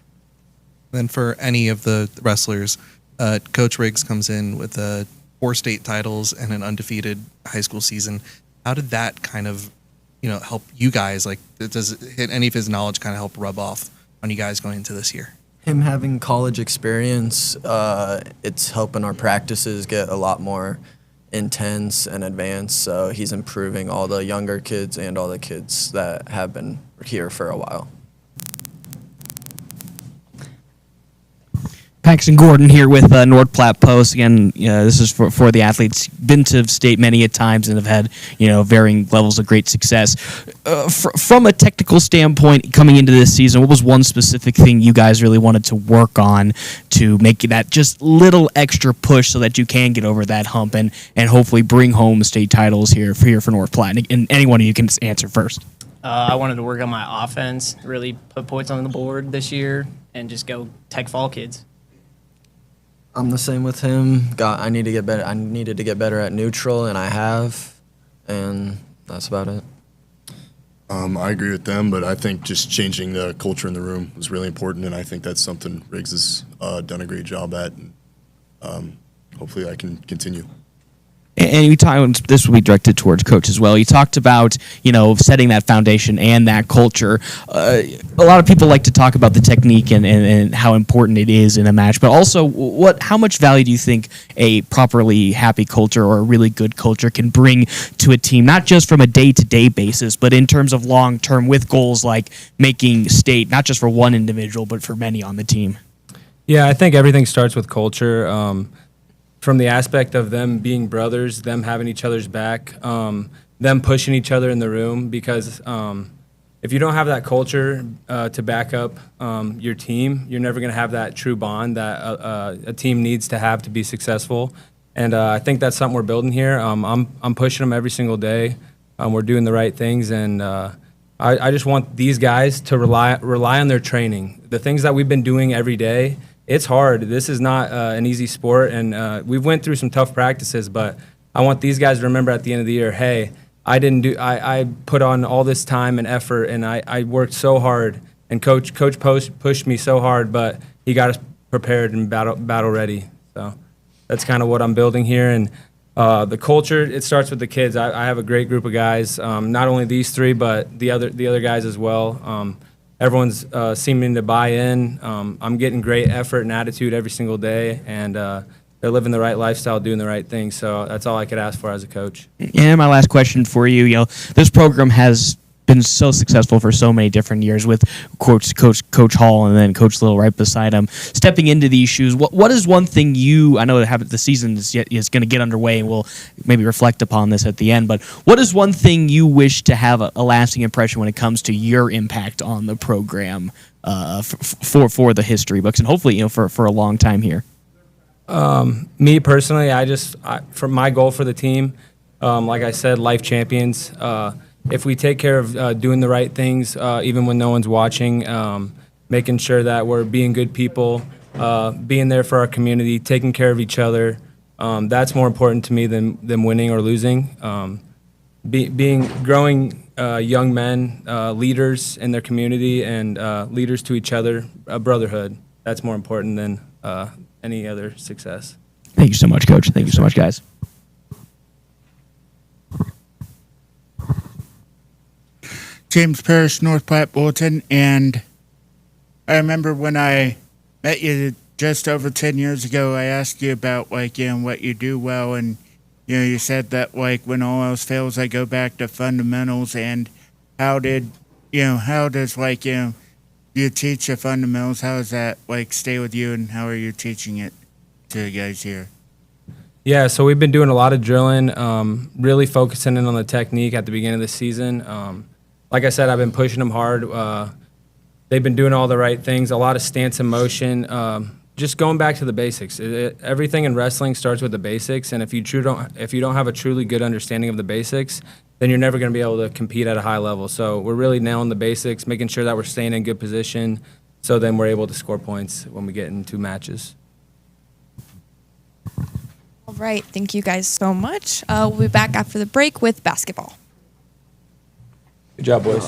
Then for any of the wrestlers, Coach Riggs comes in with 4 state titles and an undefeated high school season. How did that kind of, help you guys? Like, does any of his knowledge kind of help rub off on you guys going into this year? Him having college experience, it's helping our practices get a lot more intense and advanced. So he's improving all the younger kids and all the kids that have been here for a while. Paxton Gordon here with North Platte Post. Again, this is for the athletes. Been to state many a times and have had varying levels of great success. From a technical standpoint, coming into this season, what was one specific thing you guys really wanted to work on to make that just little extra push so that you can get over that hump and hopefully bring home state titles here for North Platte? And anyone of you can answer first. I wanted to work on my offense, really put points on the board this year, and just go tech fall kids. I'm the same with him. I need to get better. I needed to get better at neutral, and I have, and that's about it. I agree with them, but I think just changing the culture in the room was really important, and I think that's something Riggs has done a great job at. And, hopefully, I can continue. And you talked. This will be directed towards coach as well. You talked about setting that foundation and that culture. A lot of people like to talk about the technique and how important it is in a match, but also how much value do you think a properly happy culture or a really good culture can bring to a team, not just from a day-to-day basis, but in terms of long-term with goals like making state, not just for one individual, but for many on the team? Yeah, I think everything starts with culture. From the aspect of them being brothers, them having each other's back, them pushing each other in the room. Because if you don't have that culture to back up your team, you're never going to have that true bond that a team needs to have to be successful. And I think that's something we're building here. I'm pushing them every single day. We're doing the right things, and I just want these guys to rely on their training. The things that we've been doing every day. It's hard. This is not an easy sport, and we've went through some tough practices. But I want these guys to remember at the end of the year, hey, I put on all this time and effort, and I worked so hard. And Coach pushed me so hard, but he got us prepared and battle ready. So that's kind of what I'm building here. And the culture, it starts with the kids. I have a great group of guys, not only these three, but the other guys as well. Everyone's seeming to buy in. I'm getting great effort and attitude every single day, and they're living the right lifestyle, doing the right thing. So that's all I could ask for as a coach. And my last question for you, this program has been so successful for so many different years with Coach Hall and then Coach Little right beside him. Stepping into these shoes, what is one thing I know the season is going to get underway, and we'll maybe reflect upon this at the end, but what is one thing you wish to have a lasting impression when it comes to your impact on the program for the history books and hopefully for a long time here? Me personally, for my goal for the team, like I said, life champions. If we take care of doing the right things, even when no one's watching, making sure that we're being good people, being there for our community, taking care of each other, that's more important to me than winning or losing. Growing young men, leaders in their community, and leaders to each other, a brotherhood. That's more important than any other success. Thank you so much, Coach. Thank you so much, guys. James Parrish, North Platte Bulletin, and I remember when I met you just over 10 years ago, I asked you about what you do well, and you said that when all else fails, I go back to fundamentals. And how does you teach the fundamentals? How does that stay with you, and how are you teaching it to the guys here? Yeah, so we've been doing a lot of drilling, really focusing in on the technique at the beginning of the season. Like I said, I've been pushing them hard. They've been doing all the right things, a lot of stance and motion, just going back to the basics. Everything in wrestling starts with the basics, and if you don't have a truly good understanding of the basics, then you're never going to be able to compete at a high level. So we're really nailing the basics, making sure that we're staying in good position, so then we're able to score points when we get into matches. All right, thank you guys so much. We'll be back after the break with basketball. Good job, boys.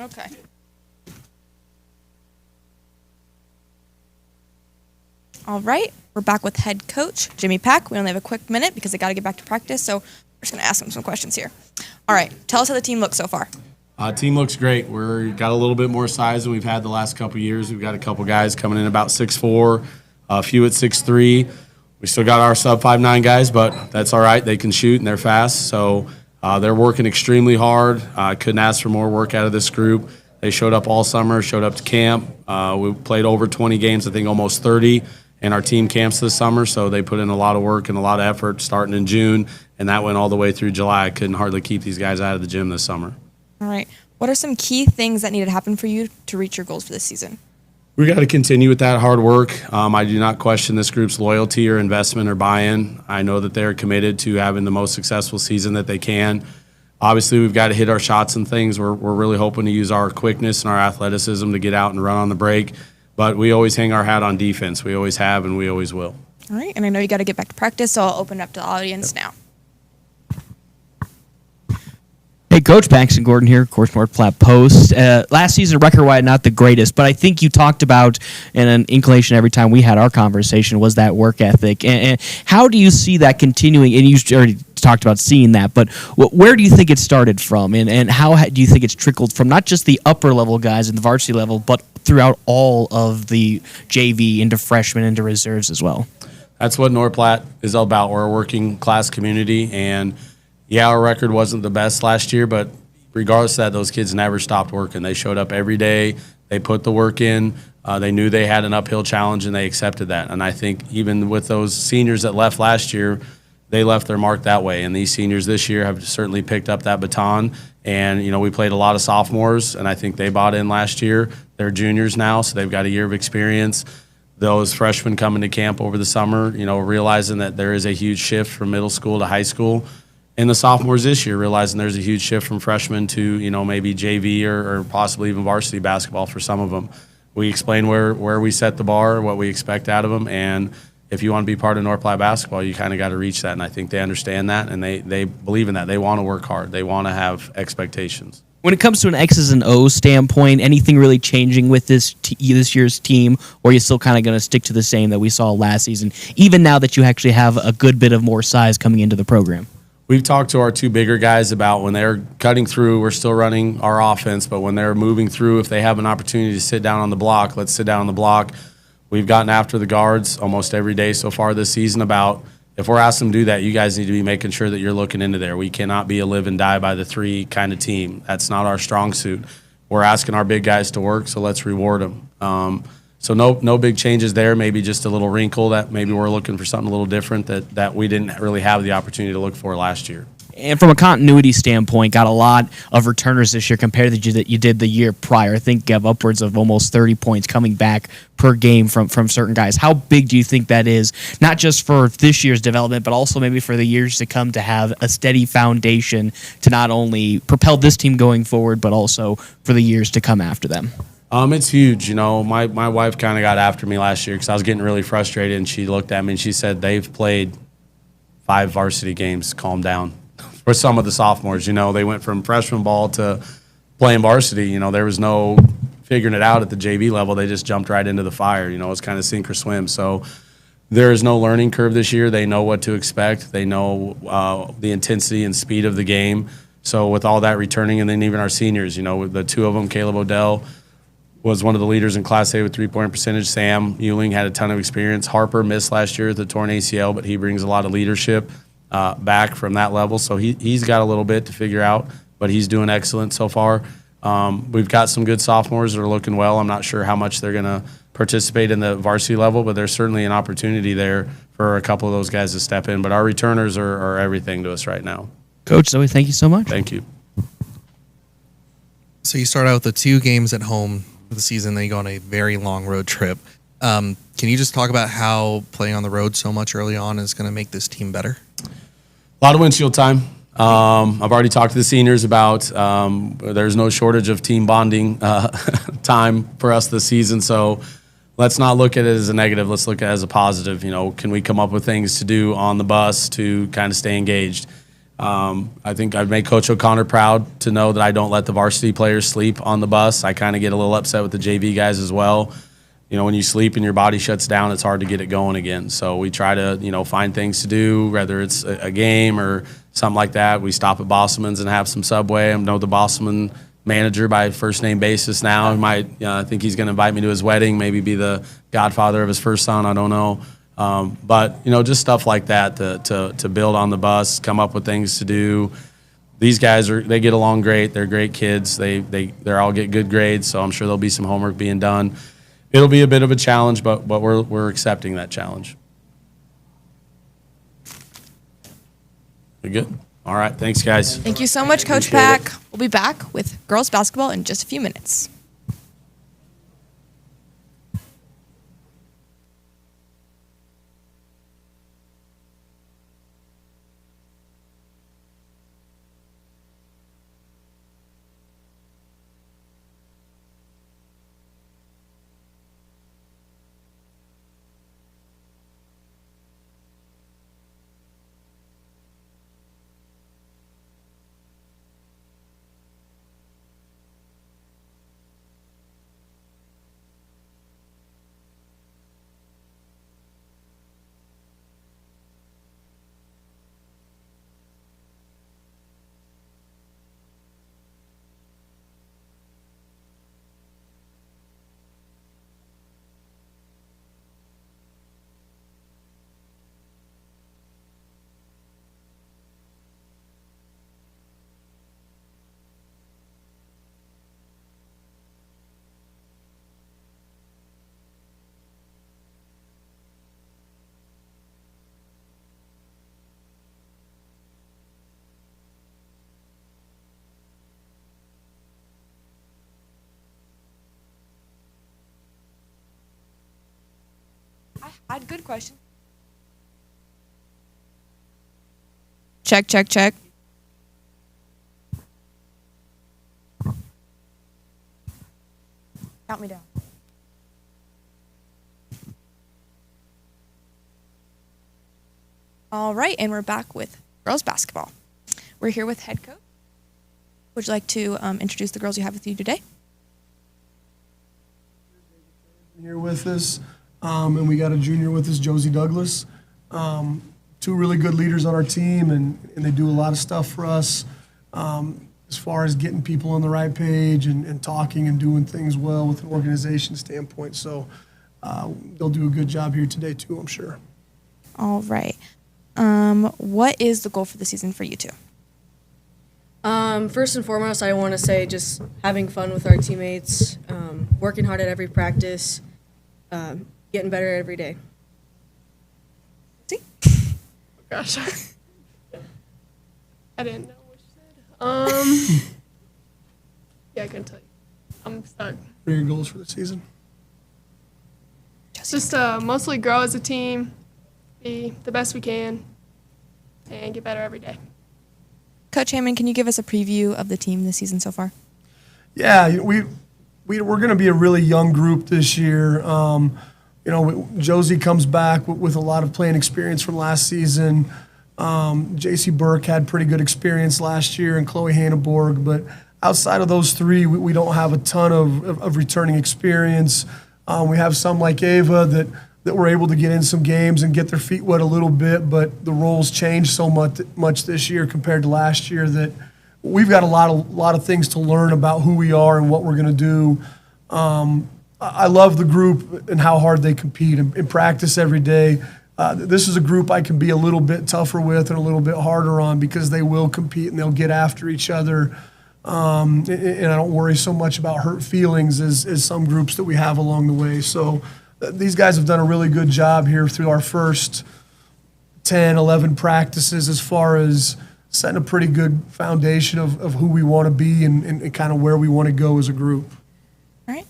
Okay. All right, we're back with head coach Jimmy Pack. We only have a quick minute because I got to get back to practice, so we're just going to ask him some questions here. All right, tell us how the team looks so far. Team looks great. We've got a little bit more size than we've had the last couple of years. We've got a couple guys coming in about 6'4", a few at 6'3". We still got our sub 5'9" guys, but that's all right. They can shoot and they're fast, so they're working extremely hard. I couldn't ask for more work out of this group. They showed up all summer, showed up to camp. We played over 20 games, I think almost 30, in our team camps this summer, so they put in a lot of work and a lot of effort starting in June, and that went all the way through July. I couldn't hardly keep these guys out of the gym this summer. All right. What are some key things that need to happen for you to reach your goals for this season? We got to continue with that hard work. I do not question this group's loyalty or investment or buy-in. I know that they're committed to having the most successful season that they can. Obviously, we've got to hit our shots and things. We're really hoping to use our quickness and our athleticism to get out and run on the break. But we always hang our hat on defense. We always have and we always will. All right. And I know you got to get back to practice, so I'll open it up to the audience now. Hey, Coach Paxton Gordon here, of course, North Platte Post. Last season, record-wide, not the greatest, but I think you talked about, and an inclination every time we had our conversation, was that work ethic. And how do you see that continuing? And you already talked about seeing that, but where do you think it started from? And how do you think it's trickled from not just the upper-level guys in the varsity level, but throughout all of the JV into freshmen, into reserves as well? That's what North Platte is all about. We're a working-class community, and yeah, our record wasn't the best last year, but regardless of that, those kids never stopped working. They showed up every day. They put the work in. They knew they had an uphill challenge, and they accepted that. And I think even with those seniors that left last year, they left their mark that way. And these seniors this year have certainly picked up that baton. And, you know, we played a lot of sophomores, and I think they bought in last year. They're juniors now, so they've got a year of experience. Those freshmen coming to camp over the summer, you know, realizing that there is a huge shift from middle school to high school. And the sophomores this year realizing there's a huge shift from freshmen to, you know, maybe JV or possibly even varsity basketball for some of them. We explain where we set the bar, what we expect out of them, and if you want to be part of North Platte basketball, you kind of got to reach that. And I think they understand that, and they believe in that. They want to work hard. They want to have expectations. When it comes to an X's and O's standpoint, anything really changing with this year's team, or are you still kind of going to stick to the same that we saw last season, even now that you actually have a good bit of more size coming into the program? We've talked to our two bigger guys about when they're cutting through, we're still running our offense, but when they're moving through, if they have an opportunity to sit down on the block, let's sit down on the block. We've gotten after the guards almost every day so far this season about if we're asking them to do that, you guys need to be making sure that you're looking into there. We cannot be a live and die by the three kind of team. That's not our strong suit. We're asking our big guys to work, so let's reward them. So no big changes there, maybe just a little wrinkle that maybe we're looking for something a little different that we didn't really have the opportunity to look for last year. And from a continuity standpoint, got a lot of returners this year compared to that you did the year prior. I think you have upwards of almost 30 points coming back per game from certain guys. How big do you think that is, not just for this year's development, but also maybe for the years to come to have a steady foundation to not only propel this team going forward, but also for the years to come after them? It's huge. You know, my wife kind of got after me last year because I was getting really frustrated, and she looked at me and she said, they've played 5 varsity games. Calm down. For some of the sophomores, you know, they went from freshman ball to playing varsity. You know, there was no figuring it out at the JV level. They just jumped right into the fire. You know, it's kind of sink or swim. So there is no learning curve this year. They know what to expect. They know the intensity and speed of the game. So with all that returning, and then even our seniors, you know, with the 2 of them, Caleb Odell was one of the leaders in Class A with 3-point percentage. Sam Ewing had a ton of experience. Harper missed last year with the torn ACL, but he brings a lot of leadership back from that level. So he's got a little bit to figure out, but he's doing excellent so far. We've got some good sophomores that are looking well. I'm not sure how much they're going to participate in the varsity level, but there's certainly an opportunity there for a couple of those guys to step in. But our returners are everything to us right now. Coach Zoe, thank you so much. Thank you. So you start out with the 2 games at home for the season, then you go on a very long road trip. Can you just talk about how playing on the road so much early on is going to make this team better? A lot of windshield time. I've already talked to the seniors about there's no shortage of team bonding time for us this season. So let's not look at it as a negative. Let's look at it as a positive. You know, can we come up with things to do on the bus to kind of stay engaged? I think I've made Coach O'Connor proud to know that I don't let the varsity players sleep on the bus. I kind of get a little upset with the JV guys as well. You know, when you sleep and your body shuts down, it's hard to get it going again. So we try to, you know, find things to do, whether it's a game or something like that. We stop at Bosselman's and have some Subway. I know the Bosselman manager by first name basis now. He might, I think he's going to invite me to his wedding, maybe be the godfather of his first son. I don't know. But, you know, just stuff like that to build on the bus, come up with things to do. These guys they get along great. They're great kids. They're all get good grades. So I'm sure there'll be some homework being done. It'll be a bit of a challenge, but we're accepting that challenge. We good? All right. Thanks, guys. Thank you so much, Coach Pack. We'll be back with girls basketball in just a few minutes. I had good question. Check, check, check. Count me down. All right, and we're back with girls basketball. We're here with head coach. Would you like to introduce the girls you have with you today? Here with us, and we got a junior with us, Josie Douglas. Two really good leaders on our team, and they do a lot of stuff for us as far as getting people on the right page and talking and doing things well with an organization standpoint. So they'll do a good job here today too, I'm sure. All right. What is the goal for the season for you two? First and foremost, I want to say just having fun with our teammates, working hard at every practice, getting better every day. Oh gosh. I didn't know what you said. Yeah, I couldn't tell you. I'm stuck. What are your goals for the season? Just mostly grow as a team, be the best we can, and get better every day. Coach Hammond, can you give us a preview of the team this season so far? Yeah, we're going to be a really young group this year. Josie comes back with a lot of playing experience from last season. JC Burke had pretty good experience last year, and Chloe Hanneborg. But outside of those three, we don't have a ton of returning experience. We have some like Ava that were able to get in some games and get their feet wet a little bit, but the roles changed so much this year compared to last year that we've got a lot of things to learn about who we are and what we're going to do. I love the group and how hard they compete and practice every day. This is a group I can be a little bit tougher with and a little bit harder on because they will compete and they'll get after each other. And I don't worry so much about hurt feelings as some groups that we have along the way. So these guys have done a really good job here through our first 10, 11 practices as far as setting a pretty good foundation of who we want to be and kind of where we want to go as a group. All right.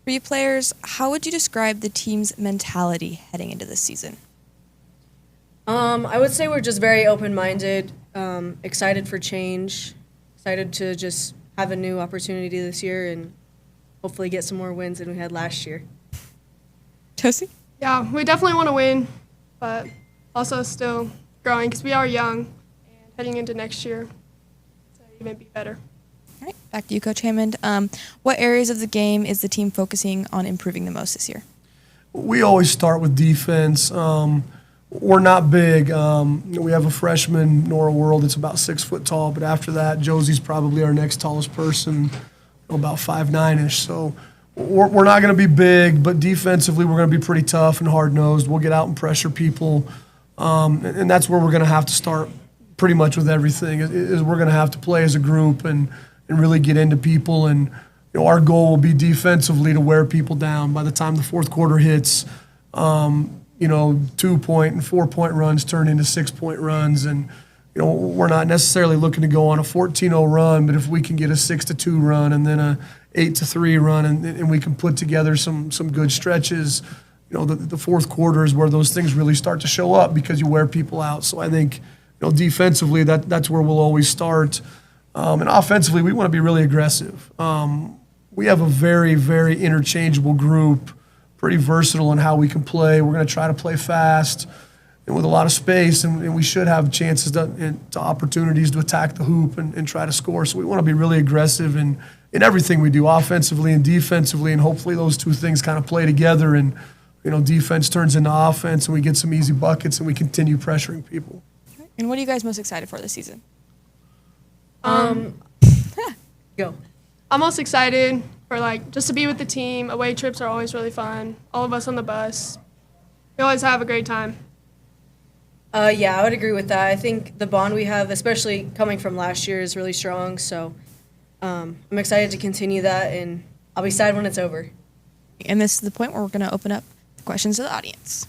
For you players, how would you describe the team's mentality heading into this season? I would say we're just very open-minded, excited for change, excited to just have a new opportunity this year and hopefully get some more wins than we had last year. Josie? Yeah, we definitely want to win, but also still growing because we are young. And heading into next year to even be better. All right, back to you, Coach Hammond. What areas of the game is the team focusing on improving the most this year? We always start with defense. We're not big. We have a freshman, Nora World, that's about 6 foot tall, but after that, Josie's probably our next tallest person, about 5'9"-ish. So we're not going to be big, but defensively, we're going to be pretty tough and hard-nosed. We'll get out and pressure people, and that's where we're going to have to start pretty much with everything, is we're going to have to play as a group and really get into people. And our goal will be defensively to wear people down. By the time the fourth quarter hits, 2-point and 4-point runs turn into 6-point runs. And, we're not necessarily looking to go on a 14-0 run, but if we can get a 6-2 run and then a 8-3 run and we can put together some good stretches, the fourth quarter is where those things really start to show up because you wear people out. So I think, defensively, that's where we'll always start. And offensively, we want to be really aggressive. We have a very, very interchangeable group, pretty versatile in how we can play. We're going to try to play fast and with a lot of space, and we should have chances to opportunities to attack the hoop and try to score. So we want to be really aggressive in everything we do, offensively and defensively, and hopefully those two things kind of play together and, defense turns into offense and we get some easy buckets and we continue pressuring people. And what are you guys most excited for this season? Go. I'm most excited for just to be with the team. Away trips are always really fun. All of us on the bus, we always have a great time. Yeah, I would agree with that. I think the bond we have, especially coming from last year, is really strong. So I'm excited to continue that, and I'll be sad when it's over. And this is the point where we're going to open up the questions to the audience.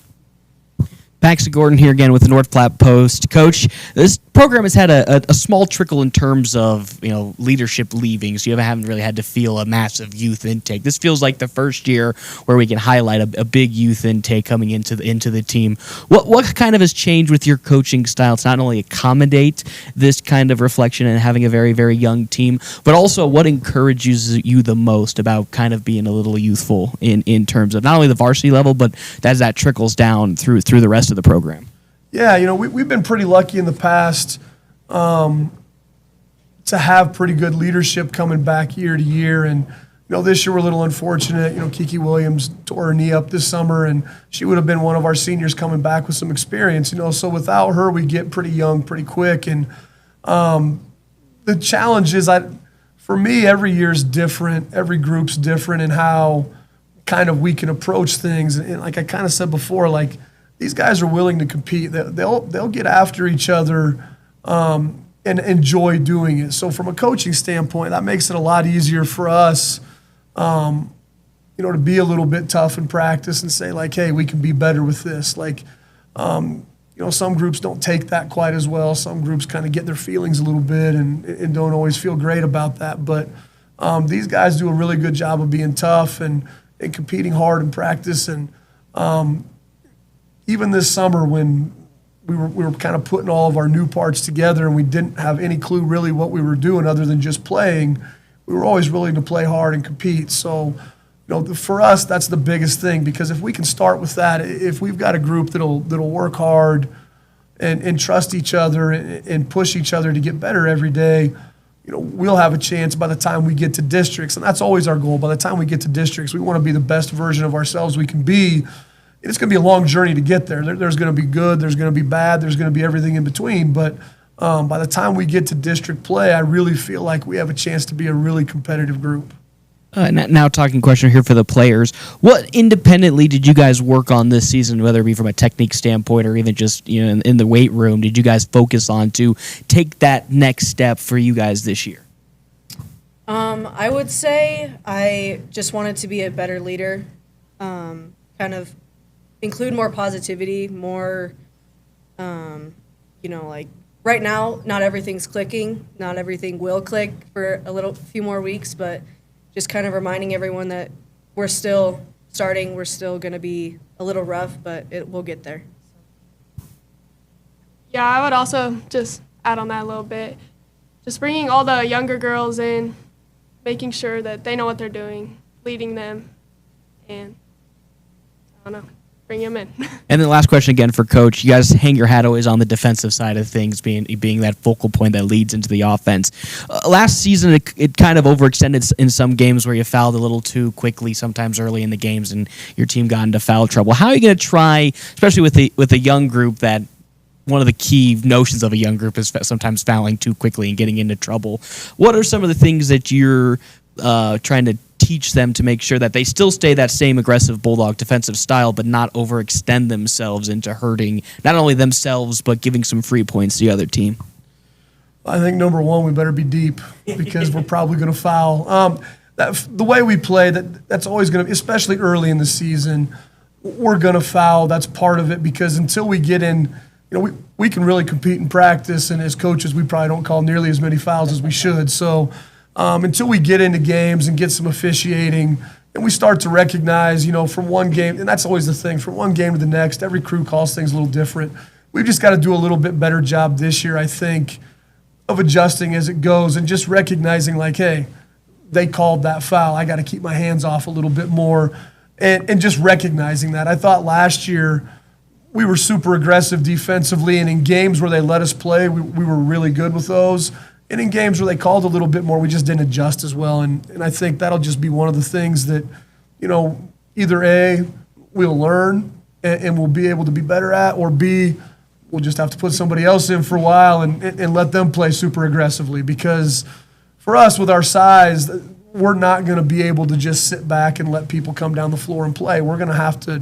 Baxter Gordon here again with the North Platte Post. Coach, this program has had a small trickle in terms of leadership leaving, so you haven't really had to feel a massive youth intake. This feels like the first year where we can highlight a big youth intake coming into the team. What kind of has changed with your coaching style to not only accommodate this kind of reflection and having a very, very young team, but also what encourages you the most about kind of being a little youthful in terms of not only the varsity level, but as that trickles down through the rest of the program? Yeah, we've been pretty lucky in the past to have pretty good leadership coming back year to year. And, this year we're a little unfortunate. Kiki Williams tore her knee up this summer, and she would have been one of our seniors coming back with some experience. So without her, we get pretty young pretty quick. And the challenge is, for me, every year is different. Every group's different in how kind of we can approach things. And like I kind of said before, these guys are willing to compete. They'll get after each other and enjoy doing it. So from a coaching standpoint, that makes it a lot easier for us, to be a little bit tough in practice and say hey, we can be better with this. Some groups don't take that quite as well. Some groups kind of get their feelings a little bit and don't always feel great about that. But these guys do a really good job of being tough and competing hard in practice. And even this summer when we were kind of putting all of our new parts together and we didn't have any clue really what we were doing other than just playing, we were always willing to play hard and compete. So, for us, that's the biggest thing, because if we can start with that, if we've got a group that'll work hard and trust each other and push each other to get better every day, we'll have a chance by the time we get to districts. And that's always our goal. By the time we get to districts, we want to be the best version of ourselves we can be. It's going to be a long journey to get there. There's going to be good, there's going to be bad, there's going to be everything in between. But by the time we get to district play, I really feel like we have a chance to be a really competitive group. Now talking question here for the players. What independently did you guys work on this season, whether it be from a technique standpoint or even just in the weight room, did you guys focus on to take that next step for you guys this year? I would say I just wanted to be a better leader, kind of include more positivity, more, right now, not everything's clicking. Not everything will click for few more weeks, but just kind of reminding everyone that we're still starting. We're still going to be a little rough, but we'll get there. Yeah, I would also just add on that a little bit. Just bringing all the younger girls in, making sure that they know what they're doing, leading them, and, bring him in. And then last question again for Coach. You guys hang your hat always on the defensive side of things, being that focal point that leads into the offense. Last season, it kind of overextended in some games where you fouled a little too quickly, sometimes early in the games, and your team got into foul trouble. How are you going to try, especially with a young group, that one of the key notions of a young group is sometimes fouling too quickly and getting into trouble? What are some of the things that you're trying to teach them to make sure that they still stay that same aggressive Bulldog defensive style, but not overextend themselves into hurting not only themselves, but giving some free points to the other team? I think number one, we better be deep because we're probably going to foul. The way we play, that's always going to, especially early in the season, we're going to foul. That's part of it because until we get in, we can really compete in practice, and as coaches, we probably don't call nearly as many fouls as we should. So until we get into games and get some officiating, and we start to recognize, from one game, and that's always the thing, from one game to the next, every crew calls things a little different. We've just got to do a little bit better job this year, I think, of adjusting as it goes and just recognizing, like, hey, they called that foul. I got to keep my hands off a little bit more, and just recognizing that. I thought last year we were super aggressive defensively, and in games where they let us play, we were really good with those. And in games where they called a little bit more, we just didn't adjust as well. And I think that'll just be one of the things that, either A, we'll learn and we'll be able to be better at, or B, we'll just have to put somebody else in for a while and let them play super aggressively. Because for us, with our size, we're not going to be able to just sit back and let people come down the floor and play. We're going to have to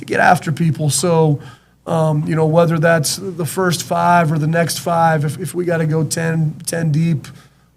get after people. So, whether that's the first 5 or the next 5, if we got to go 10 deep,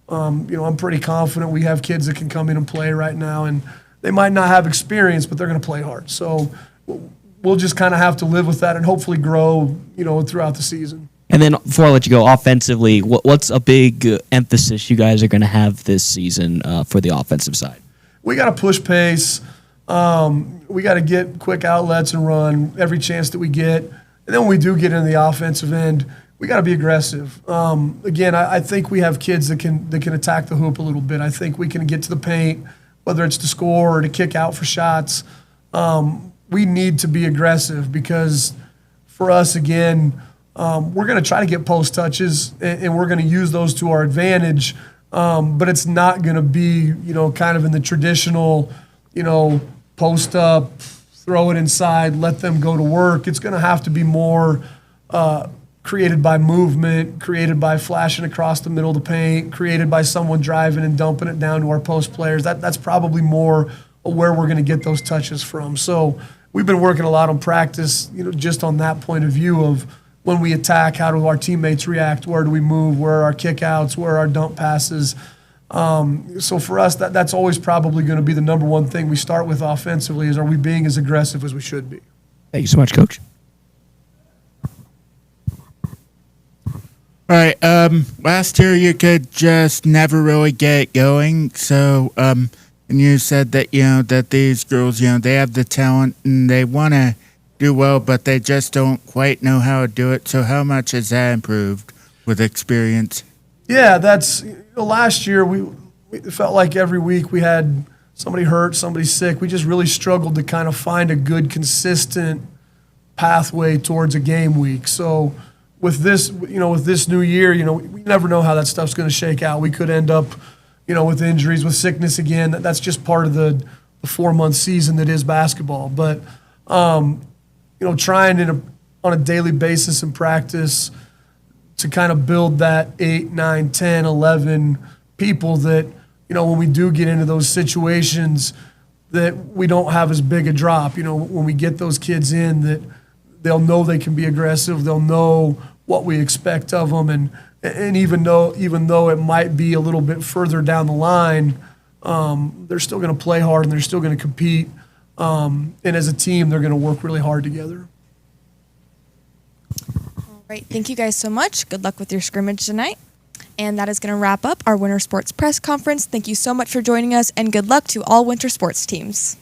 I'm pretty confident we have kids that can come in and play right now, and they might not have experience, but they're going to play hard. So we'll just kind of have to live with that and hopefully grow, throughout the season. And then before I let you go, offensively, what's a big emphasis you guys are going to have this season for the offensive side? We got to push pace. We got to get quick outlets and run every chance that we get. And then when we do get into the offensive end, we got to be aggressive. Again, I think we have kids that can attack the hoop a little bit. I think we can get to the paint, whether it's to score or to kick out for shots. We need to be aggressive because for us, again, we're going to try to get post touches and we're going to use those to our advantage. But it's not going to be, kind of in the traditional, post up, throw it inside, let them go to work. It's going to have to be more created by movement, created by flashing across the middle of the paint, created by someone driving and dumping it down to our post players. That's probably more where we're going to get those touches from. So we've been working a lot on practice, just on that point of view of when we attack, how do our teammates react? Where do we move? Where are our kickouts? Where are our dump passes? So for us, that's always probably going to be the number one thing we start with offensively is, are we being as aggressive as we should be? Thank you so much, Coach. All right. Last year you could just never really get it going. So, and you said that, that these girls, they have the talent and they want to do well, but they just don't quite know how to do it. So how much has that improved with experience? Yeah, that's last year we felt like every week we had somebody hurt, somebody sick. We just really struggled to kind of find a good, consistent pathway towards a game week. So with this, with this new year, we never know how that stuff's going to shake out. We could end up, with injuries, with sickness again. That's just part of the 4-month season that is basketball. But trying on a daily basis in practice to kind of build that 8, 9, 10, 11 people that, when we do get into those situations, that we don't have as big a drop. When we get those kids in, that they'll know they can be aggressive. They'll know what we expect of them. And even though it might be a little bit further down the line, they're still going to play hard and they're still going to compete. And as a team, they're going to work really hard together. All right, thank you guys so much. Good luck with your scrimmage tonight. And that is going to wrap up our Winter Sports Press Conference. Thank you so much for joining us, and good luck to all winter sports teams.